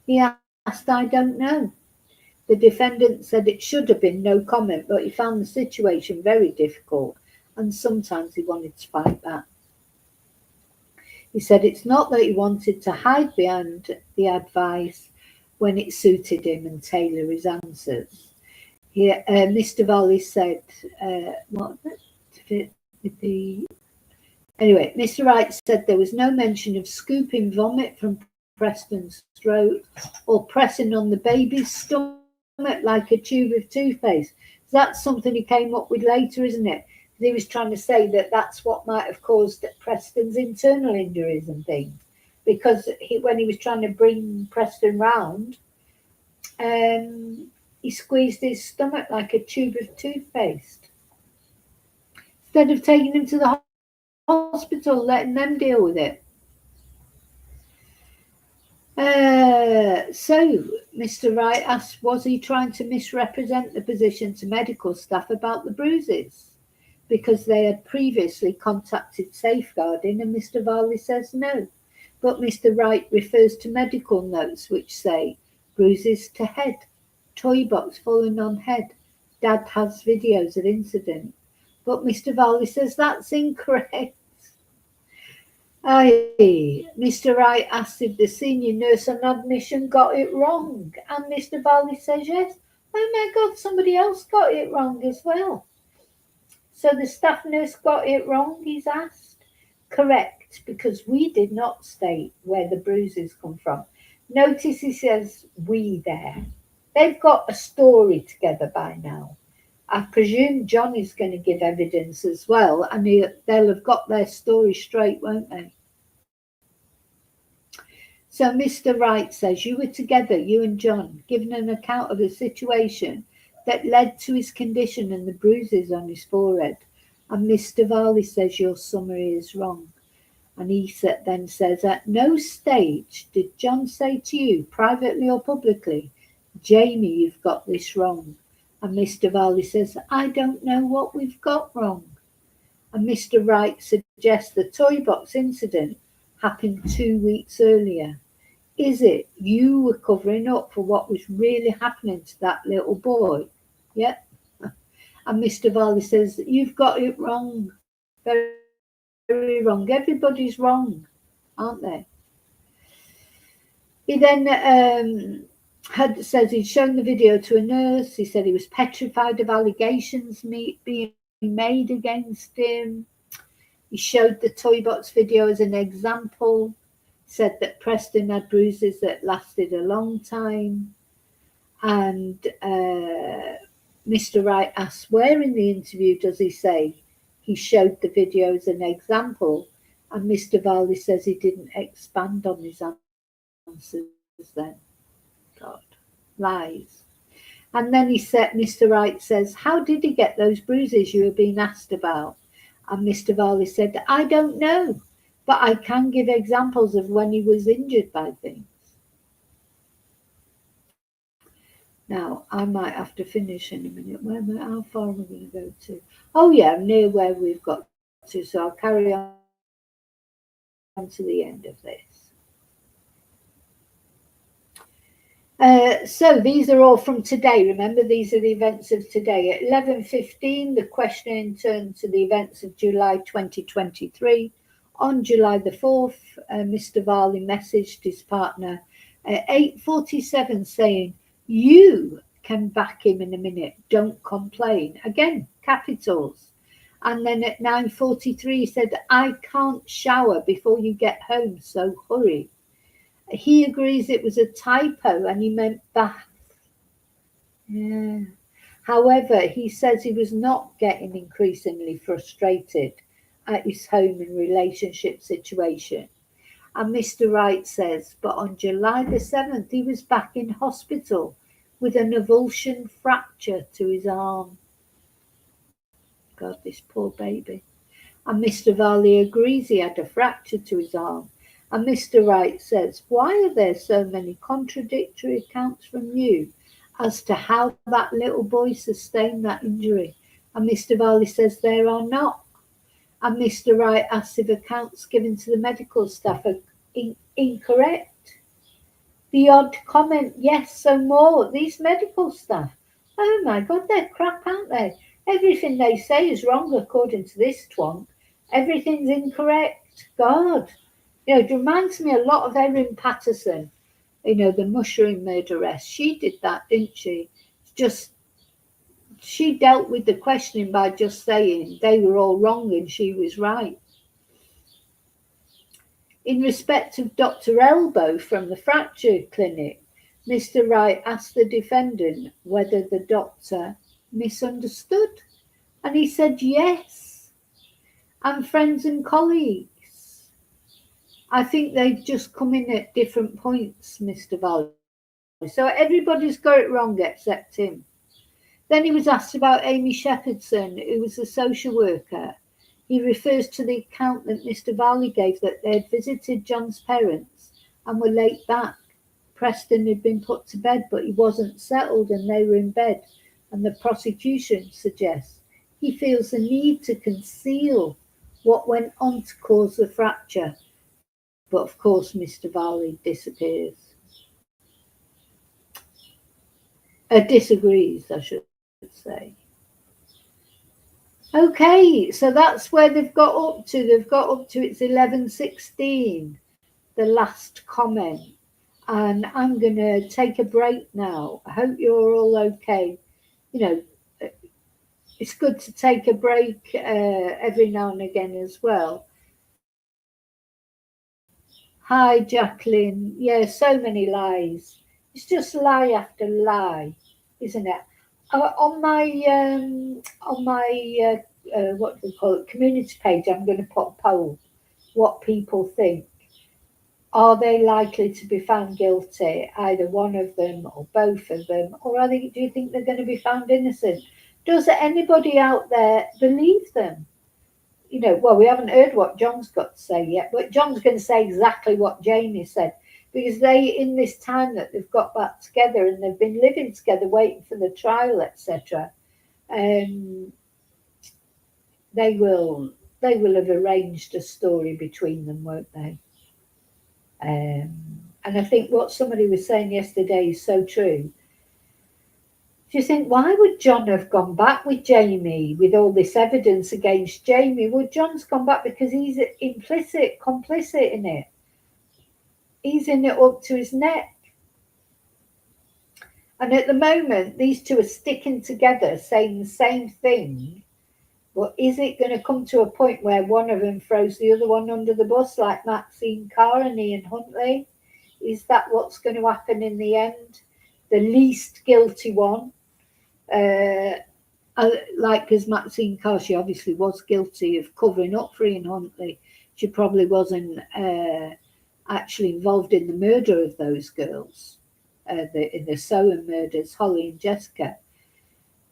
he asked, "I don't know." The defendant said it should have been no comment, but he found the situation very difficult and sometimes he wanted to fight back. He said it's not that he wanted to hide behind the advice when it suited him and tailor his answers. Mr. Varley said, Anyway, Mr. Wright said there was no mention of scooping vomit from Preston's throat or pressing on the baby's stomach like a tube of toothpaste. That's something he came up with later, isn't it? He was trying to say that that's what might have caused Preston's internal injuries and things. Because when he was trying to bring Preston round, he squeezed his stomach like a tube of toothpaste. Instead of taking him to the hospital, letting them deal with it. So Mr. Wright asked, was he trying to misrepresent the position to medical staff about the bruises? Because they had previously contacted safeguarding, and Mr. Varley says no. But Mr. Wright refers to medical notes which say bruises to head, toy box falling on head. Dad has videos of incident. But Mr. Varley says that's incorrect. Mr. Wright asked if the senior nurse on admission got it wrong, and Mr. Varley says yes. Oh my God, somebody else got it wrong as well. So the staff nurse got it wrong, he's asked. Correct, because we did not state where the bruises come from. Notice he says we there. They've got a story together by now. I presume John is going to give evidence as well, and they'll have got their story straight, won't they? So Mr. Wright says, you were together, you and John, giving an account of a situation that led to his condition and the bruises on his forehead. And Mr. Varley says your summary is wrong. And he then says, at no stage did John say to you, privately or publicly, Jamie, you've got this wrong. And Mr. Varley says, I don't know what we've got wrong. And Mr. Wright suggests the toy box incident happened 2 weeks earlier. Is it you were covering up for what was really happening to that little boy? Yeah. And Mr. Varley says, you've got it wrong. Very, very wrong. Everybody's wrong, aren't they? He then says he'd shown the video to a nurse. He said he was petrified of allegations being made against him. He showed the toy box video as an example. Said that Preston had bruises that lasted a long time. And Mr. Wright asks, where in the interview does he say he showed the video as an example? And Mr. Varley says he didn't expand on his answers then. God, lies. And then Mr. Wright says, how did he get those bruises you were being asked about? And Mr. Varley said, I don't know, but I can give examples of when he was injured by things. Now, I might have to finish in a minute. How far am I going to go to? Oh, yeah, I'm near where we've got to, so I'll carry on to the end of this. So these are all from today. Remember, these are the events of today. At 11:15, the questioning turned to the events of July 2023. On July the 4th, Mr. Varley messaged his partner at 8:47 saying, You can back him in a minute. Don't complain. Again, capitals. And then at 9:43 he said, I can't shower before you get home, so hurry. He agrees it was a typo and he meant bath. Yeah. However, he says he was not getting increasingly frustrated at his home and relationship situation. And Mr. Wright says, but on July the 7th, he was back in hospital with an avulsion fracture to his arm. God, this poor baby. And Mr. Varley agrees he had a fracture to his arm. And Mr. Wright says, why are there so many contradictory accounts from you as to how that little boy sustained that injury? And Mr. Varley says, there are not. And Mr. Wright asks if accounts given to the medical staff are incorrect. The odd comment, yes, so more. These medical staff, oh my God, they're crap, aren't they? Everything they say is wrong according to this twonk. Everything's incorrect. God. It reminds me a lot of Erin Patterson, the mushroom murderess. She did that, didn't she? She dealt with the questioning by just saying they were all wrong and she was right. In respect of Dr. Elbow from the fracture clinic, Mr. Wright asked the defendant whether the doctor misunderstood, and he said yes. And friends and colleagues. I think they've just come in at different points, Mr. Valley. So everybody's got it wrong except him. Then he was asked about Amy Shepherdson, who was a social worker. He refers to the account that Mr. Varley gave that they had visited John's parents and were late back. Preston had been put to bed, but he wasn't settled and they were in bed. And the prosecution suggests he feels the need to conceal what went on to cause the fracture. But of course, Mr. Varley disappears. Disagrees, I should say. Okay, so that's where they've got up to. They've got up to it's 11:16, the last comment. And I'm going to take a break now. I hope you're all okay. It's good to take a break every now and again as well. Hi, Jacqueline. Yeah, so many lies. It's just lie after lie, isn't it? On my what do we call it, community page, I'm going to put a poll. What people think. Are they likely to be found guilty, either one of them or both of them, or do you think they're going to be found innocent? Does anybody out there believe them? Well, we haven't heard what John's got to say yet, but John's going to say exactly what Jamie said, because in this time that they've got back together and they've been living together, waiting for the trial, etc., they will have arranged a story between them, won't they? And I think what somebody was saying yesterday is so true. Do you think, why would John have gone back with Jamie with all this evidence against Jamie? Well, John's gone back because he's complicit in it. He's in it up to his neck. And at the moment, these two are sticking together, saying the same thing. But is it going to come to a point where one of them throws the other one under the bus, like Maxine Carr and Ian Huntley? Is that what's going to happen in the end? The least guilty one? Because Maxine Carr, she obviously was guilty of covering up for Ian Huntley. She probably wasn't actually involved in the murder of those girls, in the Sohan murders, Holly and Jessica.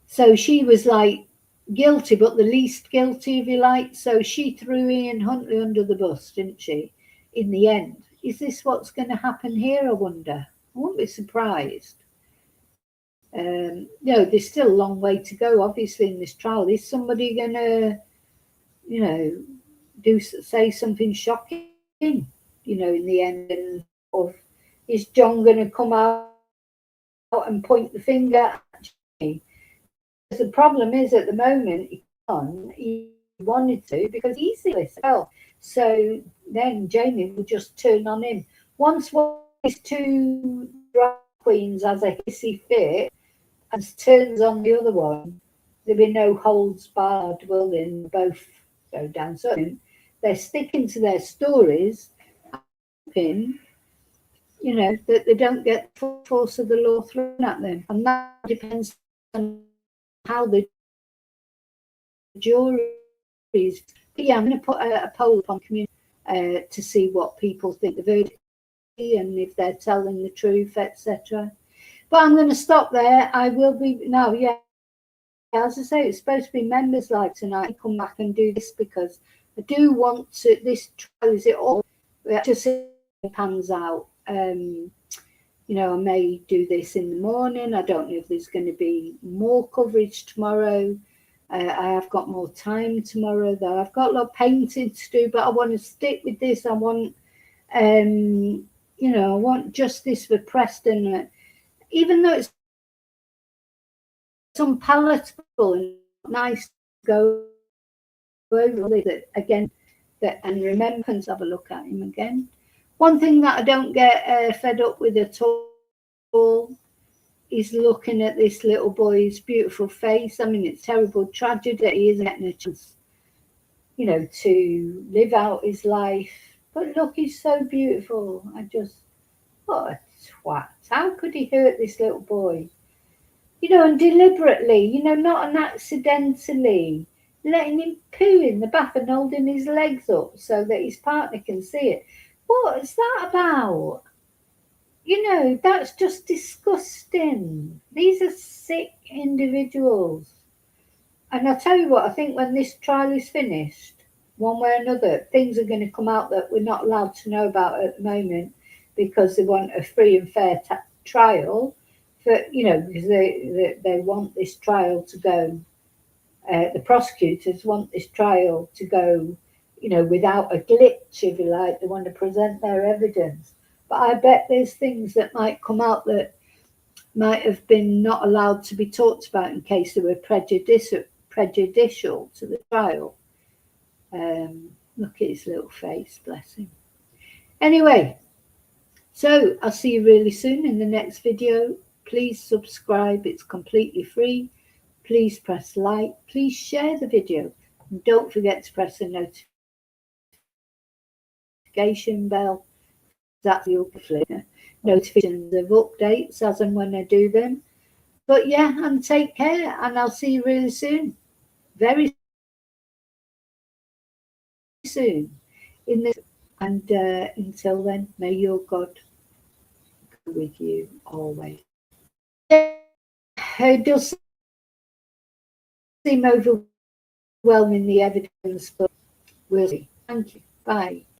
So she was like guilty, but the least guilty, if you like. So she threw Ian Huntley under the bus, didn't she, in the end? Is this what's going to happen here, I wonder? I won't be surprised. There's still a long way to go, obviously, in this trial. Is somebody going to, say something shocking, in the end? Or is John going to come out and point the finger at Jamie? Because the problem is, at the moment, he wanted to because he's as well. So then Jamie will just turn on him. Once these two queens as a hissy fit and turns on the other one, there'll be no holds barred, will there? Both go down. So they're sticking to their stories, hoping, you know, that they don't get the force of the law thrown at them. And that depends on how the jury is. But yeah, I'm going to put a poll on community to see what people think the verdict is and if they're telling the truth, etc. But I'm going to stop there. I will be now. Yeah, as I say, it's supposed to be members' like tonight. I come back and do this because I do want to. This trial is it all. Just see how it pans out. You know, I may do this in the morning. I don't know if there's going to be more coverage tomorrow. I have got more time tomorrow, though. I've got a lot of painting to do, but I want to stick with this. I want, you know, I want justice for Preston, even though it's unpalatable and nice to go over it again. And remembrance, have a look at him again. One thing that I don't get fed up with at all is looking at this little boy's beautiful face. I mean, it's terrible tragedy that he isn't getting a chance, you know, to live out his life. But look, he's so beautiful. I just, what a twat. How could he hurt this little boy? You know, and deliberately, you know, not an accidentally, letting him poo in the bath and holding his legs up so that his partner can see it. What is that about? You know, that's just disgusting. These are sick individuals. And I'll tell you what, I think when this trial is finished, one way or another, things are going to come out that we're not allowed to know about at the moment because they want a free and fair trial. For, you know, because they want this trial to go, the prosecutors want this trial to go, you know, without a glitch, if you like. They want to present their evidence. But I bet there's things that might come out that might have been not allowed to be talked about in case they were prejudicial to the trial. Look at his little face, bless him. Anyway, so I'll see you really soon in the next video. Please subscribe, it's completely free. Please press like, please share the video. And don't forget to press the notification bell. That's the notifications of updates as and when I do them. But yeah, and take care, and I'll see you really soon. Very soon. And until then, may your God go with you always. It does seem overwhelming, the evidence, but we'll see. Thank you. Bye.